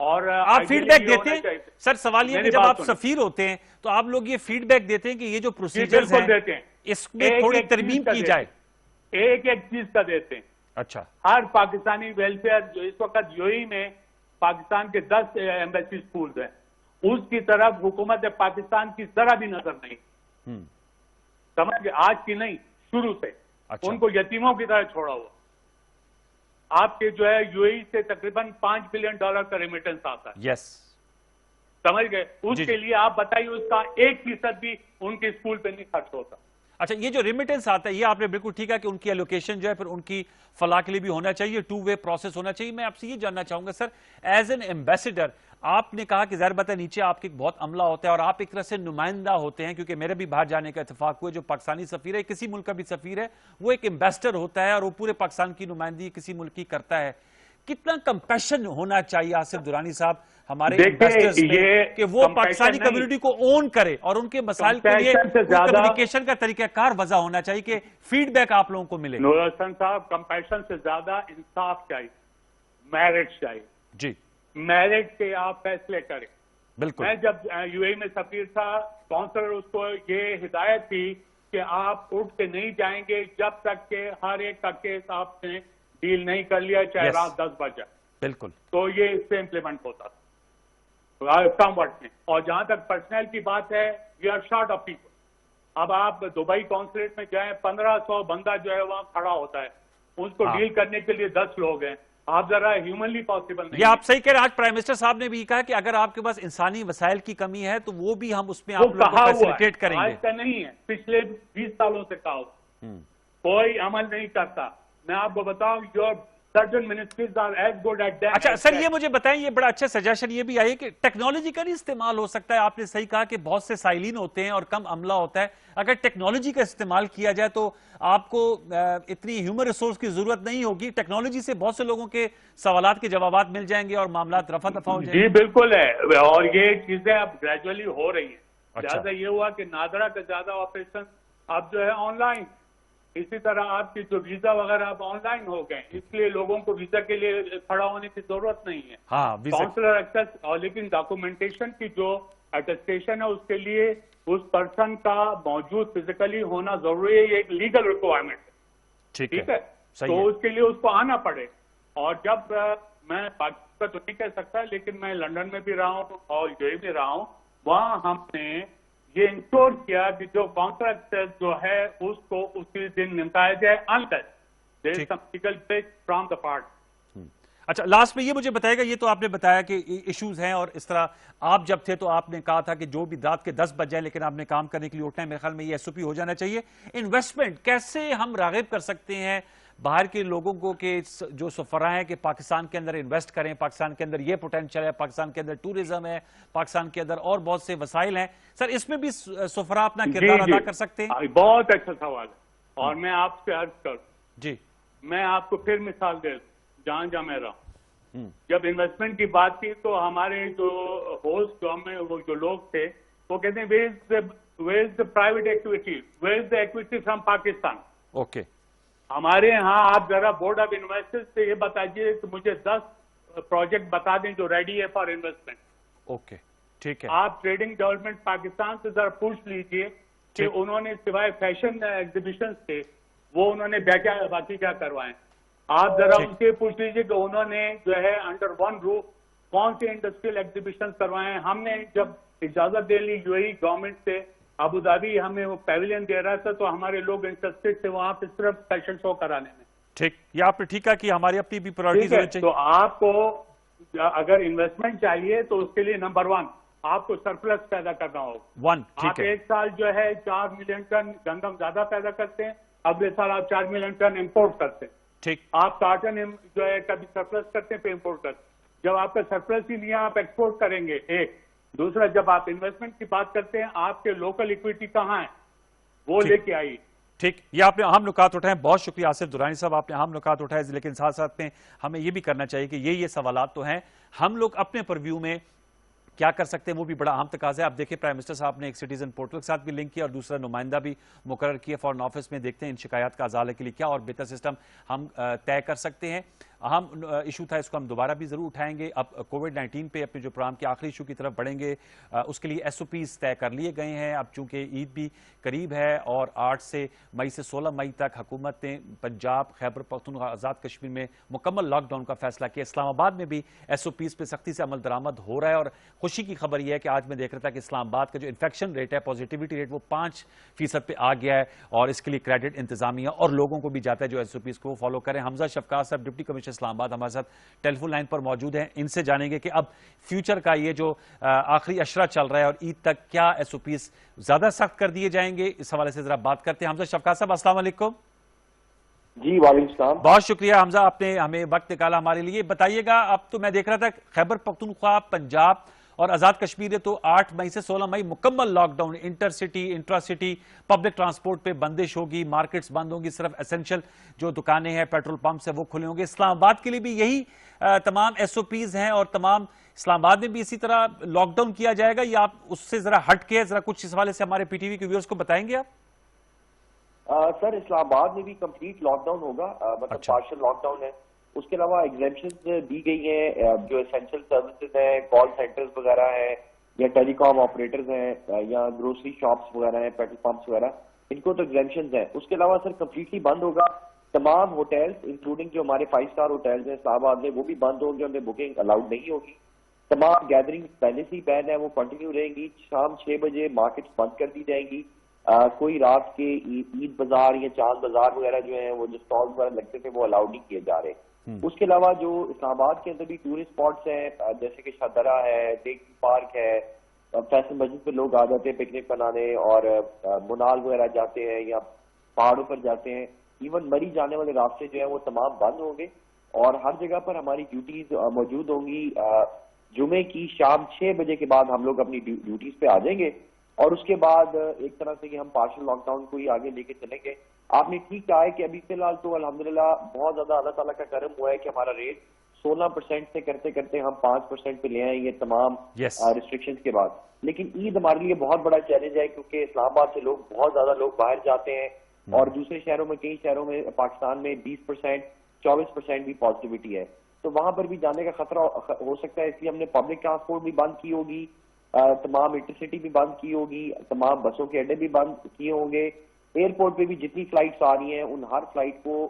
اور آپ فیڈ بیک دیتے ہیں سر؟ سوال یہ کہ جب آپ سفیر ہوتے ہیں تو آپ لوگ یہ فیڈ بیک دیتے ہیں کہ یہ جو پروسیجرز ہیں اس میں تھوڑی ترمیم کی جائے؟ ایک چیز کا دیتے ہیں. اچھا. ہر پاکستانی ویلفیئر جو اس وقت یو اے میں پاکستان کے 10 ایمبیسی سکولز ہیں، اس کی طرف حکومت پاکستان کی ذرا بھی نظر نہیں. سمجھ گئے؟ آج کی نہیں، شروع سے ان کو یتیموں کی طرح چھوڑا ہوا. آپ کے جو ہے یو اے سے تقریباً $5 بلین کا ریمیٹنس آتا ہے. یس، سمجھ گئے؟ اس کے لیے آپ بتائیے اس کا 1% بھی ان کے اسکول پہ نہیں خرچ ہوتا. اچھا، یہ جو ریمیٹنس آتا ہے یہ آپ نے بالکل ٹھیک ہے کہ ان کی ایلوکیشن جو ہے پھر ان کی فلاح کے لیے بھی ہونا چاہیے، 2 وے پروسیس ہونا چاہیے. میں آپ سے یہ جاننا چاہوں گا سر، ایز این ایمبیسڈر آپ نے کہا کہ ظاہر بات ہے نیچے آپ کے بہت عملہ ہوتا ہے اور آپ ایک طرح سے نمائندہ ہوتے ہیں، کیونکہ میرے بھی باہر جانے کا اتفاق ہوا. جو پاکستانی سفیر ہے، کسی ملک کا بھی سفیر ہے، وہ ایک ایمبیسڈر ہوتا ہے اور وہ پورے پاکستان کی نمائندگی کسی ملک کی کرتا ہے. کتنا کمپیشن ہونا چاہیے آصف درانی صاحب ہمارے ایمبیسڈرز میں کہ وہ پاکستانی کمیونٹی کو اون کرے اور ان کے مسائل کے لیے کمیونیکیشن کا طریقہ کار وضع ہونا چاہیے کہ فیڈ بیک آپ لوگوں کو ملے؟ نور حسن صاحب، کمپیشن سے زیادہ انصاف چاہیے، میرٹ چاہیے. جی، میرٹ کے آپ فیصلے کریں. بالکل. میں جب یو اے میں سفیر تھا، کونسلر اس کو یہ ہدایت تھی کہ آپ اٹھ کے نہیں جائیں گے جب تک کہ ہر ایک کا کیس آپ نے ڈیل نہیں کر لیا, چاہے رات 10 بجے. بالکل. تو یہ اس سے امپلیمنٹ ہوتا تھا کم وقت میں. اور جہاں تک پرسنل کی بات ہے, we are short of people. اب آپ دبئی کانسولیٹ میں جائیں, 1500 بندہ جو ہے وہاں کھڑا ہوتا ہے, اس کو ڈیل کرنے کے لیے 10 لوگ ہیں. آپ ذرا ہیومنلی پاسبل نہیں. یہ آپ صحیح کہہ رہے ہیں. آج پرائم منسٹر صاحب نے بھی کہا کہ اگر آپ کے پاس انسانی وسائل کی کمی ہے تو وہ بھی ہم اس میں آپ لوگوں کو فیسیلیٹیٹ کریں گے. آج کا نہیں ہے, پچھلے 20 سالوں سے کہا کوئی عمل نہیں کرتا. میں آپ کو بتاؤں, جو certain ministries are as good at that. اچھا سر, یہ مجھے بتائیں, یہ بڑا اچھا سجیشن یہ بھی آئی کہ ٹیکنالوجی کا نہیں استعمال ہو سکتا ہے. آپ نے صحیح کہا کہ بہت سے سائلین ہوتے ہیں اور کم عملہ ہوتا ہے. اگر ٹیکنالوجی کا استعمال کیا جائے تو آپ کو اتنی ہیومن ریسورس کی ضرورت نہیں ہوگی. ٹیکنالوجی سے بہت سے لوگوں کے سوالات کے جوابات مل جائیں گے اور معاملات رفع دفع ہو جائیں گے. جی بالکل ہے, اور یہ چیزیں اب گریجولی ہو رہی ہیں. لہٰذا یہ ہوا کہ نادرا کا زیادہ آپریشن اب جو ہے آن لائن. اسی طرح آپ کی جو ویزا وغیرہ اب آن لائن ہو گئے, اس لیے لوگوں کو ویزا کے لیے کھڑا ہونے کی ضرورت نہیں ہے. کاؤنسلر ایکسس, اور لیکن ڈاکومنٹیشن کی جو اٹیسٹیشن ہے اس کے لیے اس پرسن کا موجود فزیکلی ہونا ضروری ہے. یہ ایک لیگل ریکوائرمنٹ ہے. ٹھیک ہے, تو اس کے لیے اس کو آنا پڑے. اور جب میں پاکستان کا تو نہیں کہہ سکتا, لیکن میں لندن میں بھی رہا ہوں اور یو اے بھی رہا ہوں, وہاں ہم نے یہ انشور کیا کہ جو کانٹریکٹ جو ہے اس کو اسی دن نمٹایا جائے unless there is some legal breach from the part. اچھا لاسٹ میں یہ مجھے بتائے گا, یہ تو آپ نے بتایا کہ ایشوز ہیں اور اس طرح آپ جب تھے تو آپ نے کہا تھا کہ جو بھی رات کے 10 بج جائے لیکن آپ نے کام کرنے کے لیے اٹھنا ہے. میرے خیال میں یہ ایس او پی ہو جانا چاہیے. انویسٹمنٹ کیسے ہم راغب کر سکتے ہیں باہر کے لوگوں کو کہ جو سفراء ہیں کہ پاکستان کے اندر انویسٹ کریں, پاکستان کے اندر یہ پوٹینشل ہے, پاکستان کے اندر ٹورزم ہے, پاکستان کے اندر اور بہت سے وسائل ہیں. سر اس میں بھی سفراء اپنا کردار ادا کر سکتے ہیں؟ بہت اچھا سوال ہے, اور میں آپ سے عرض کروں. جی میں آپ کو پھر مثال دے دوں, جہاں میں رہا ہوں. جب انویسٹمنٹ کی بات کی تو ہمارے جو ہوسٹ وہ جو لوگ تھے وہ کہتے ہیں where is the private equity, where is the equity from Pakistan. Okay, ہمارے ہاں آپ ذرا بورڈ آف انویسٹرز سے یہ بتائیے کہ مجھے 10 پروجیکٹ بتا دیں جو ریڈی ہے فار انویسٹمنٹ. اوکے ٹھیک ہے. آپ ٹریڈنگ ڈیولپمنٹ پاکستان سے ذرا پوچھ لیجئے کہ انہوں نے سوائے فیشن ایگزیبیشن سے وہ انہوں نے باقی کیا کروائے. آپ ذرا ان سے پوچھ لیجئے کہ انہوں نے جو ہے انڈر ون روف کون سے انڈسٹریل ایگزیبیشن کروائے ہیں. ہم نے جب اجازت دے لی یو اے گورنمنٹ سے, ابو دھابی ہمیں وہ پیویلین دے رہا تھا تو ہمارے لوگ انٹرسٹڈ تھے وہاں پہ صرف فیشن شو کرانے میں. ٹھیک, یہ آپ نے ٹھیک کہا کہ ہماری اپنی بھی پرائورٹیز ہونی چاہیے. تو آپ کو اگر انویسٹمنٹ چاہیے تو اس کے لیے نمبر 1 آپ کو سرپلس پیدا کرنا ہوگا. آپ ایک سال جو ہے 4 ملین ٹن گندم زیادہ پیدا کرتے ہیں, اگلے سال آپ 4 ملین ٹن امپورٹ کرتے ہیں. ٹھیک, آپ کاٹن جو ہے کبھی سرپلس کرتے ہیں پہ امپورٹ کرتے ہیں. جب آپ کا سرپلس ہی نہیں ہے آپ ایکسپورٹ کریں گے. ایک دوسرا, جب آپ انویسٹمنٹ کی بات کرتے ہیں آپ کے لوکل اکویٹی کہاں ہے وہ لے کے آئیے. ٹھیک, یہ آپ نے اہم نکات اٹھائے. بہت شکریہ آصف درانی صاحب, آپ نے اہم نکات اٹھائے. لیکن ساتھ ساتھ میں ہمیں یہ بھی کرنا چاہیے کہ یہ سوالات تو ہیں, ہم لوگ اپنے پرویو میں کیا کر سکتے ہیں وہ بھی بڑا اہم تقاضا ہے. آپ دیکھیں پرائم منسٹر صاحب نے ایک سٹیزن پورٹل کے ساتھ بھی لنک کیا اور دوسرا نمائندہ بھی مقرر کیا فارن آفس میں. دیکھتے ہیں ان شکایات کا ازالے کے لیے کیا اور بہتر سسٹم ہم طے کر سکتے ہیں. اہم ایشو تھا, اس کو ہم دوبارہ بھی ضرور اٹھائیں گے. اب کووڈ-19 پہ اپنے جو پروگرام کے آخری ایشو کی طرف بڑھیں گے. اس کے لیے ایس او پیز طے کر لیے گئے ہیں. اب چونکہ عید بھی قریب ہے اور 8 مئی سے 16 مئی تک حکومت نے پنجاب, خیبر پختونخوا, آزاد کشمیر میں مکمل لاک ڈاؤن کا فیصلہ کیا. اسلام آباد میں بھی ایس او پیز پہ سختی سے عمل درآمد ہو رہا ہے. اور خوشی کی خبر یہ ہے کہ آج میں دیکھ رہا تھا کہ اسلام آباد کا جو انفیکشن ریٹ ہے, پازیٹیوٹی ریٹ, وہ 5% پہ آ گیا ہے. اور اس کے لیے کریڈٹ انتظامیہ اور لوگوں کو بھی جاتا ہے جو ایس او پیز کو فالو کریں. حمزہ شفقات صاحب ڈپٹی کمشنر اسلام آباد ہمارے ساتھ ٹیلی فون لائن پر موجود ہیں. ان سے جانیں گے کہ اب فیوچر کا یہ جو آخری اشرہ چل رہا ہے اور عید تک کیا ایس او پیز زیادہ سخت کر دیے جائیں گے, اس حوالے سے ذرا بات کرتے ہیں. حمزہ شفقات صاحب السلام علیکم. جی وعلیکم السلام. بہت شکریہ حمزہ, آپ نے ہمیں وقت نکالا ہمارے لیے. بتائیے گا, اب تو میں دیکھ رہا تھا خیبر پختونخوا, پنجاب اور آزاد کشمیر ہے تو 8 مئی سے 16 مئی مکمل lockdown. Intercity, intracity, public transport پہ بندش ہوگی, مارکیٹس بند ہوں گی, صرف اسینشل جو دکانیں ہیں, پیٹرول پمپس ہیں وہ کھلے ہوں گے. اسلام آباد کے لیے بھی یہی تمام ایس او پیز ہیں اور تمام اسلام آباد میں بھی اسی طرح لاک ڈاؤن کیا جائے گا, یا آپ اس سے ذرا ہٹ کے ذرا کچھ اس حوالے سے ہمارے پی ٹی وی کے ویورز کو بتائیں گے آپ؟ سر اسلام آباد میں بھی کمپلیٹ لاک ڈاؤن ہوگا, مطلب پارشل لاک ڈاؤن ہے. اس کے علاوہ ایگزیمپشنز دی گئی ہیں جو اسینشل سروسز ہیں, کال سینٹرز وغیرہ ہیں یا ٹیلی کام آپریٹرز ہیں یا گروسری شاپس وغیرہ ہیں, پیٹرول پمپس وغیرہ, ان کو تو ایگزیمپشنز ہیں. اس کے علاوہ سر کمپلیٹلی بند ہوگا. تمام ہوٹلز انکلوڈنگ جو ہمارے 5 اسٹار ہوٹلز ہیں اسلام آباد میں وہ بھی بند ہوں گے, ان میں بکنگ الاؤڈ نہیں ہوگی. تمام گیدرنگ پہلے سے ہی بین ہے وہ کنٹینیو رہیں گی. شام 6 بجے مارکیٹس بند کر دی جائیں گی. کوئی رات کے عید بازار یا چاند بازار وغیرہ جو ہیں وہ جو اسٹال وغیرہ لگتے تھے وہ الاؤڈ نہیں کیے جا رہے. اس کے علاوہ جو اسلام آباد کے اندر بھی ٹورسٹ اسپاٹس ہیں جیسے کہ شاہدرہ ہے, ڈیکی پارک ہے, فیصل مسجد پہ لوگ آ جاتے ہیں پکنک منانے, اور منال وغیرہ جاتے ہیں یا پہاڑوں پر جاتے ہیں. ایون مری جانے والے راستے جو ہیں وہ تمام بند ہوں گے, اور ہر جگہ پر ہماری ڈیوٹیز موجود ہوں گی. جمعے کی شام 6 بجے کے بعد ہم لوگ اپنی ڈیوٹیز پہ آ جائیں گے, اور اس کے بعد ایک طرح سے کہ ہم پارشل لاک ڈاؤن کو ہی آگے لے کے چلیں گے. آپ نے ٹھیک کہا ہے کہ ابھی فی الحال تو الحمدللہ بہت زیادہ اللہ تعالیٰ کا کرم ہوا ہے کہ ہمارا ریٹ 16% سے کرتے کرتے ہم 5% پہ لے آئے یہ تمام ریسٹرکشنز کے بعد. لیکن عید ہمارے لیے بہت بڑا چیلنج ہے کیونکہ اسلام آباد سے لوگ بہت زیادہ لوگ باہر جاتے ہیں, اور دوسرے شہروں میں کئی شہروں میں پاکستان میں 20% 24% بھی پازیٹیوٹی ہے. تو وہاں پر بھی جانے کا خطرہ ہو سکتا ہے, اس لیے ہم نے پبلک ٹرانسپورٹ بھی بند کی ہوگی, تمام انٹرسٹی بھی بند کی ہوگی, تمام بسوں کے اڈے بھی بند کیے ہوں گے. ایئرپورٹ پہ بھی جتنی فلائٹس آ رہی ہیں ان ہر فلائٹ کو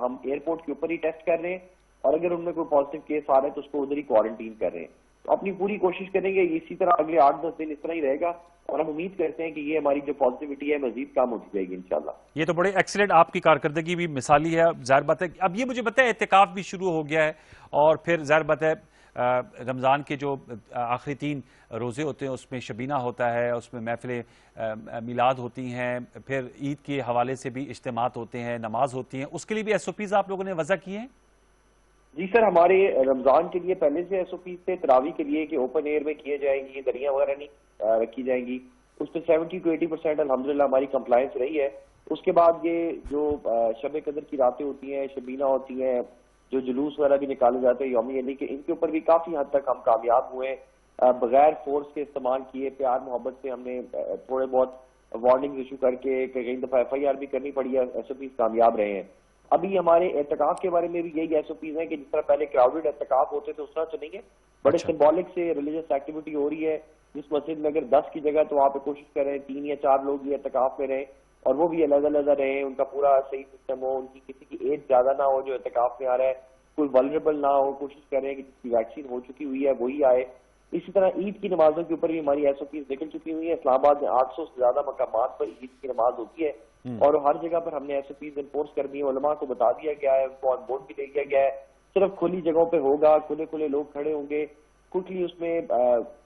ہم ایئرپورٹ کے اوپر ہی ٹیسٹ کر رہے ہیں, اور اگر ان میں کوئی پازیٹیو کیس آ رہا ہے تو اس کو ادھر ہی کوارنٹین کر رہے ہیں. تو اپنی پوری کوشش کریں گے اسی طرح اگلے 8-10 دن اس طرح ہی رہے گا, اور ہم امید کرتے ہیں کہ یہ ہماری جو پازیٹیوٹی ہے مزید کم ہوتی جائے گی انشاءاللہ. یہ تو بڑے ایکسیلنٹ, آپ کی کارکردگی بھی مثالی ہے. ظاہر بات ہے اب یہ مجھے بتائیں اعتکاف بھی شروع ہو گیا ہے, اور پھر ظاہر بات ہے رمضان کے جو آخری 3 روزے ہوتے ہیں اس میں شبینہ ہوتا ہے, اس میں محفل میلاد ہوتی ہیں, پھر عید کے حوالے سے بھی اجتماعات ہوتے ہیں, نماز ہوتی ہیں. اس کے لیے بھی ایس او پیز آپ لوگوں نے وضع کیے ہیں؟ جی سر, ہمارے رمضان کے لیے پہلے سے ایس او پیز تھے. تراویح کے لیے کہ اوپن ایئر میں کیے جائیں گی, دریاں وغیرہ نہیں رکھی جائیں گی. اس پہ 70 to 80% الحمدللہ ہماری کمپلائنس رہی ہے. اس کے بعد یہ جو شب قدر کی راتیں ہوتی ہیں, شبینہ ہوتی ہیں, جو جلوس وغیرہ بھی نکالے جاتے ہیں یوم علی کے, ان کے اوپر بھی کافی حد تک ہم کامیاب ہوئے. بغیر فورس کے استعمال کیے, پیار محبت سے ہم نے تھوڑے بہت وارننگ ایشو کر کے کئی دفعہ FIR بھی کرنی پڑی ہے, ایس او پیز کامیاب رہے ہیں. ابھی ہمارے اعتکاف کے بارے میں بھی یہی ایس او پیز ہیں کہ جس طرح پہلے کراؤڈڈ اعتکاف ہوتے تھے اس طرح چلیں گے. بڑے سمبولک سے ریلیجس ایکٹیویٹی ہو رہی ہے. جس مسجد میں اگر 10 کی جگہ تو آپ کوشش کریں 3 یا 4 لوگ یہ اعتکاف میں رہیں, اور وہ بھی الگ الگ رہیں, ان کا پورا صحیح سسٹم ہو, ان کی کسی کی ایج زیادہ نہ ہو جو اعتکاف میں آ رہا ہے, کوئی ولنریبل نہ ہو. کوشش کریں کہ جس کی ویکسین ہو چکی ہوئی ہے وہی آئے. اسی طرح عید کی نمازوں کے اوپر بھی ہماری ایس او پیز نکل چکی ہوئی ہیں. اسلام آباد میں 800 سے زیادہ مقامات پر عید کی نماز ہوتی ہے, اور ہر جگہ پر ہم نے ایس او پیز انفورس کر دی ہیں. علماء کو بتا دیا گیا ہے, ان کو آن بورڈ بھی دے دیا گیا ہے. صرف کھلی جگہوں پہ ہوگا, کھلے لوگ کھڑے ہوں گے. کوئکلی اس میں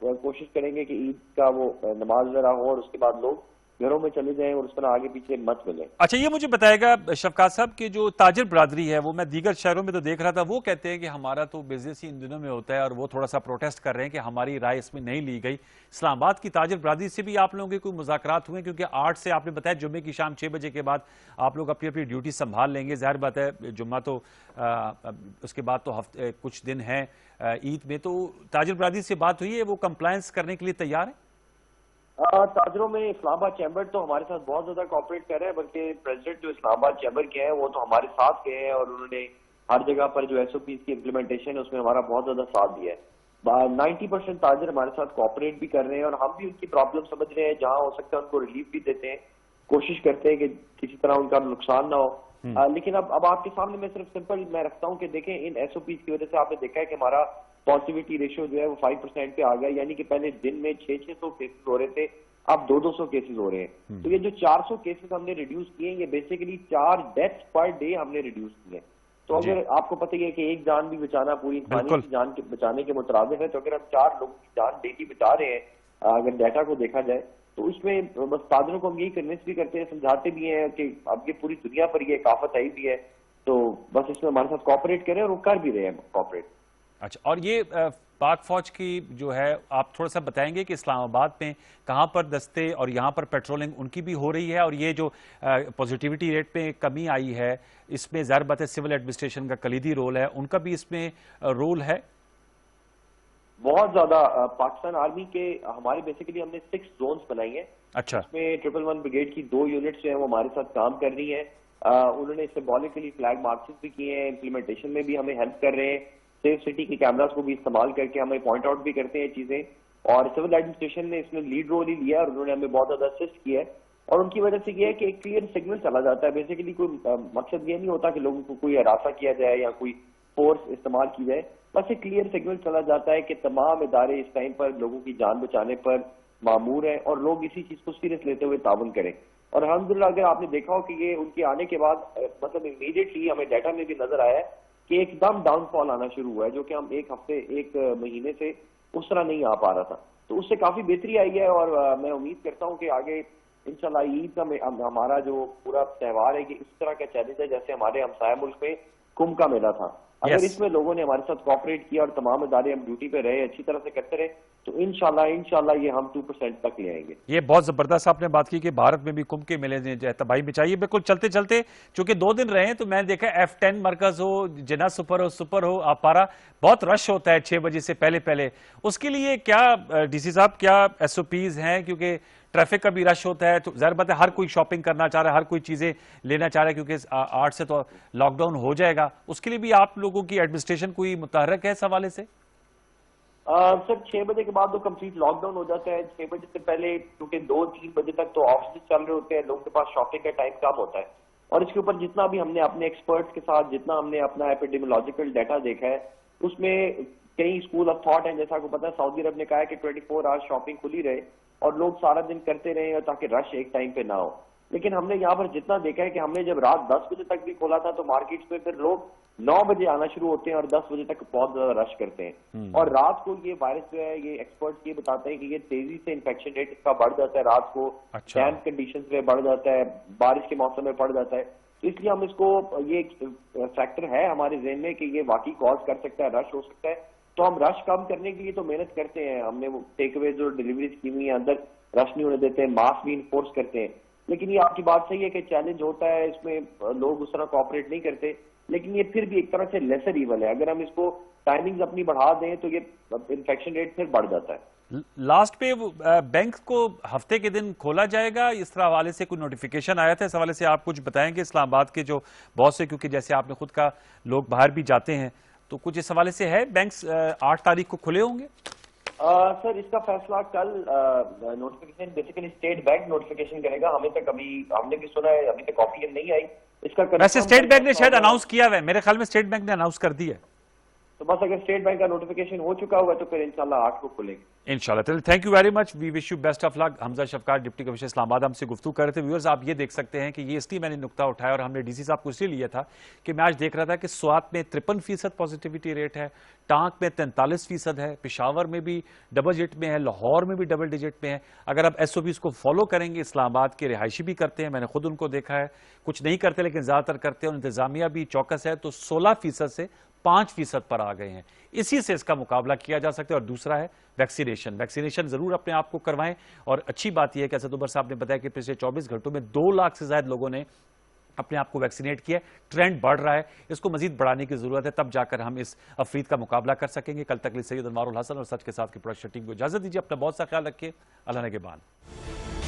کوشش کریں گے کہ عید کا وہ نماز ذرا ہو, اور اس کے بعد لوگ گھروں میں چلے جائیں اور اس طرح آگے پیچھے مت ملیں. اچھا, یہ مجھے بتائے گا شفقات صاحب کہ جو تاجر برادری ہے وہ میں دیگر شہروں میں تو دیکھ رہا تھا, وہ کہتے ہیں کہ ہمارا تو بزنس ہی ان دنوں میں ہوتا ہے, اور وہ تھوڑا سا پروٹیسٹ کر رہے ہیں کہ ہماری رائے اس میں نہیں لی گئی. اسلام آباد کی تاجر برادری سے بھی آپ لوگوں کے کوئی مذاکرات ہوئے؟ کیونکہ 8 سے آپ نے بتایا جمعے کی شام 6 بجے کے بعد آپ لوگ اپنی اپنی ڈیوٹی سنبھال لیں گے. ظاہر بات ہے جمعہ تو اس کے بعد تو کچھ دن ہیں عید میں, تو تاجر برادری سے بات ہوئی ہے, وہ کمپلائنس کرنے کے لیے تیار ہے؟ تاجروں میں اسلام آباد چیمبر تو ہمارے ساتھ بہت زیادہ کوآپریٹ کر رہے ہیں, بلکہ پریزیڈنٹ جو اسلام آباد چیمبر کے ہیں وہ تو ہمارے ساتھ گئے ہیں, اور انہوں نے ہر جگہ پر جو ایس او پیز کی امپلیمنٹیشن ہے اس میں ہمارا بہت زیادہ ساتھ دیا ہے. 90% تاجر ہمارے ساتھ کوآپریٹ بھی کر رہے ہیں, اور ہم بھی ان کی پرابلم سمجھ رہے ہیں. جہاں ہو سکتا ہے ان کو ریلیف بھی دیتے ہیں, کوشش کرتے ہیں کہ کسی طرح ان کا نقصان نہ ہو. لیکن اب آپ کے سامنے میں صرف سمپل میں رکھتا ہوں کہ دیکھیں ان ایس او پیز کی وجہ سے آپ نے دیکھا ہے کہ ہمارا پازیٹیوٹی ریشو جو ہے وہ 5% پہ آ گیا, یعنی کہ پہلے دن میں 600 کیسز ہو رہے تھے, اب 200 کیسز ہو رہے ہیں. تو یہ جو 400 کیسز ہم نے ریڈیوس کیے ہیں, یہ بیسیکلی 4 ڈیتھس پر ڈے ہم نے ریڈیوس کیے ہیں. تو اگر آپ کو پتہ ہے کہ ایک جان بھی بچانا پوری انسانی کی جان بچانے کے مترادف ہے, تو اگر ہم 4 لوگوں کی جان ڈیلی بچا رہے ہیں اگر ڈیٹا کو دیکھا جائے, تو اس میں بس تاجروں کو ہم یہی کنونس بھی کرتے ہیں, سمجھاتے بھی ہیں کہ اب یہ پوری دنیا پر یہ کافت آئی بھی ہے, تو بس اس میں ہمارے ساتھ کوآپریٹ کریں, اور وہ کر بھی رہے ہیں کوآپریٹ. اچھا, اور یہ پاک فوج کی جو ہے آپ تھوڑا سا بتائیں گے کہ اسلام آباد میں کہاں پر دستے اور یہاں پر پیٹرولنگ ان کی بھی ہو رہی ہے, اور یہ جو پازیٹیوٹی ریٹ پہ کمی آئی ہے اس میں ظاہر بات ہے سول ایڈمنسٹریشن کا کلیدی رول ہے, ان کا بھی اس میں رول ہے؟ بہت زیادہ. پاکستان آرمی کے ہمارے بیسیکلی ہم نے 6 زونز بنائی ہیں. اچھا, اس میں 111 بریگیڈ کی 2 یونٹس جو ہیں وہ ہمارے ساتھ کام کر رہی ہیں. انہوں نے سمبولکلی فلیگ مارچز بھی کیے ہیں, امپلیمنٹیشن میں بھی ہمیں ہیلپ کر رہے ہیں. سیف سٹی کے کیمراز کو بھی استعمال کر کے ہمیں پوائنٹ آؤٹ بھی کرتے ہیں چیزیں, اور سول ایڈمنسٹریشن نے اس میں لیڈ رول ہی لیا, اور انہوں نے ہمیں بہت زیادہ اسسٹ کیا ہے. اور ان کی وجہ سے یہ ہے کہ ایک کلیئر سگنل چلا جاتا ہے. بیسیکلی کوئی مقصد یہ نہیں ہوتا کہ لوگوں کو کوئی ہراساں کیا جائے یا کوئی فورس استعمال کی جائے, بس ایک کلیئر سگنل چلا جاتا ہے کہ تمام ادارے اس ٹائم پر لوگوں کی جان بچانے پر مامور ہیں اور لوگ اسی چیز کو سیریس لیتے ہوئے تعاون کریں. اور الحمدللہ اگر آپ نے دیکھا ہو کہ یہ ان کے آنے کے بعد مطلب امیڈیٹلی ہمیں ڈیٹا میں بھی نظر آیا ہے کہ ایک دم ڈاؤن فال آنا شروع ہوا ہے, جو کہ ہم ایک ہفتے ایک مہینے سے اس طرح نہیں آ پا رہا تھا. تو اس سے کافی بہتری آئی ہے اور میں امید کرتا ہوں کہ آگے انشاءاللہ عید کا ہمارا جو پورا تہوار ہے کہ اس طرح کا چیلنج ہے جیسے ہمارے ہمسایہ ملک میں کمبھ کا میلہ تھا. اگر اس میں لوگوں نے ہمارے ساتھ کوآپریٹ کیا اور تمام ادارے ہم ڈیوٹی پہ رہے, اچھی طرح سے کرتے رہے, تو انشاءاللہ یہ ہم 2% تک لے آئیں گے. یہ بہت زبردست آپ نے بات کی کہ بھارت میں بھی کمبھ کے میلے نے جو ہے تباہی مچائی ہے. بالکل چلتے چلتے چونکہ 2 دن رہے ہیں تو میں نے دیکھا F10 مرکز ہو, جنا سپر ہو آپارا, بہت رش ہوتا ہے 6 بجے سے پہلے. اس کے لیے کیا ڈی سی صاحب کیا SOPs ہیں, کیونکہ ٹریفک کا بھی رش ہوتا ہے تو ظاہر بات ہے ہر کوئی شاپنگ کرنا چاہ رہا ہے, ہر کوئی چیزیں لینا چاہ رہا ہے کیونکہ 8 سے تو لاک ڈاؤن ہو جائے گا. اس کے لیے بھی آپ لوگوں کی ایڈمنسٹریشن کوئی متحرک ہے اس حوالے سے؟ سر 6 بجے کے بعد تو کمپلیٹ لاک ڈاؤن ہو جاتا ہے. 6 بجے سے پہلے کیونکہ 2-3 بجے تک تو آفس چل رہے ہوتے ہیں, لوگوں کے پاس شاپنگ کا ٹائم کم ہوتا ہے. اور اس کے اوپر جتنا بھی ہم نے اپنے ایکسپرٹس کے ساتھ جتنا ہم نے اپنا ایپیڈیمیولوجیکل ڈیٹا دیکھا ہے اس میں کئی اسکول آف تھاٹ ہیں. جیسا کو پتا ہے سعودی عرب نے کہا ہے کہ 24 آور شاپنگ کھلی رہے اور لوگ سارا دن کرتے رہے تاکہ رش ایک ٹائم پہ نہ ہو. لیکن ہم نے یہاں پر جتنا دیکھا ہے کہ ہم نے جب رات 10 بجے تک بھی کھولا تھا تو مارکیٹس میں پھر لوگ 9 بجے آنا شروع ہوتے ہیں اور 10 بجے تک بہت زیادہ رش کرتے ہیں. اور رات کو یہ وائرس جو ہے یہ ایکسپرٹس یہ بتاتے ہیں کہ یہ تیزی سے انفیکشن ریٹ اس کا بڑھ جاتا ہے, رات کو ڈیمپ کنڈیشنز میں بڑھ جاتا ہے, بارش کے موسم میں بڑھ جاتا ہے. تو اس لیے ہم اس کو یہ فیکٹر ہے ہمارے ذہن میں کہ یہ واقعی کاز کر سکتا ہے, رش ہو سکتا ہے. تو ہم رش کم کرنے کے لیے تو محنت کرتے ہیں. ہم نے وہ ٹیک اوے جو ڈیلیوریز کی ہوئی ہیں اندر رش نہیں ہونے دیتے ہیں, ماسک بھی انفورس کرتے ہیں. لیکن یہ آپ کی بات صحیح ہے کہ چیلنج ہوتا ہے, اس میں لوگ اس طرح کوآپریٹ نہیں کرتے, لیکن یہ پھر بھی ایک طرح سے لیسر ایول ہے. اگر ہم اس کو ٹائمنگز اپنی بڑھا دیں تو یہ انفیکشن ریٹ پھر بڑھ جاتا ہے. لاسٹ پہ بینک کو ہفتے کے دن کھولا جائے گا, اس طرح حوالے سے کوئی نوٹیفیکیشن آیا تھا؟ اس حوالے سے آپ کچھ بتائیں گے. اسلام آباد کے جو بہت سے, کیونکہ جیسے آپ نے خود کا لوگ باہر بھی جاتے ہیں, تو کچھ اس حوالے سے ہے بینکس 8 تاریخ کو کھلے ہوں گے؟ سر اس کا فیصلہ کل notification basically state bank notification کرے گا. ہمیں تک ابھی ہم نے بھی سنا ہے ابھی تک کاپی نہیں آئی اس کا. ویسے اسٹیٹ بینک نے شاید اناؤنس کیا ہے, میرے خیال میں اسٹیٹ بینک نے اناؤنس کر دی ہے. تو بس اگر اسٹیٹ بینک کا نوٹیفیکیشن ہو چکا ہوگا تو پھر انشاءاللہ 8 کو کھلے گی انشاءاللہ. Thank you very much, we wish you best of luck. Hamza Shafqat, deputy commissioner Islamabad, ہم سے گفتگو کر رہے تھے. ویورز آپ یہ دیکھ سکتے ہیں کہ یہ اس لیے میں نے نقطہ اٹھایا اور ہم نے ڈی سی صاحب کو اس لیے لیا تھا کہ میں آج دیکھ رہا تھا کہ سوات میں 53% پازیٹیوٹی ریٹ ہے, ٹانک میں 43% ہے, پشاور میں بھی ڈبل ڈجٹ میں ہے, لاہور میں بھی ڈبل ڈجٹ میں ہے. اگر آپ SOPs کو فالو کریں گے, اسلام آباد کے رہائشی بھی کرتے ہیں, میں نے خود ان کو دیکھا ہے, کچھ نہیں کرتے لیکن زیادہ تر کرتے ہیں, اور انتظامیہ بھی چوکس ہے, تو 16% سے 5% پر آ گئے ہیں. اسی سے اس کا مقابلہ کیا جا سکتا ہے. اور دوسرا ہے ویکسینیشن ضرور اپنے آپ کو کروائیں. اور اچھی بات یہ ہے کہ اسد عمر صاحب نے بتایا کہ پچھلے 24 گھنٹوں میں 2 لاکھ سے زائد لوگوں نے اپنے آپ کو ویکسینیٹ کیا. ٹرینڈ بڑھ رہا ہے, اس کو مزید بڑھانے کی ضرورت ہے, تب جا کر ہم اس افرید کا مقابلہ کر سکیں گے. کل تک سید انوار الحسن اور سچ کے ساتھ کی پروڈکشن ٹیم کو اجازت دیجیے. اپنا بہت سا خیال رکھیے. اللہ نگہبان.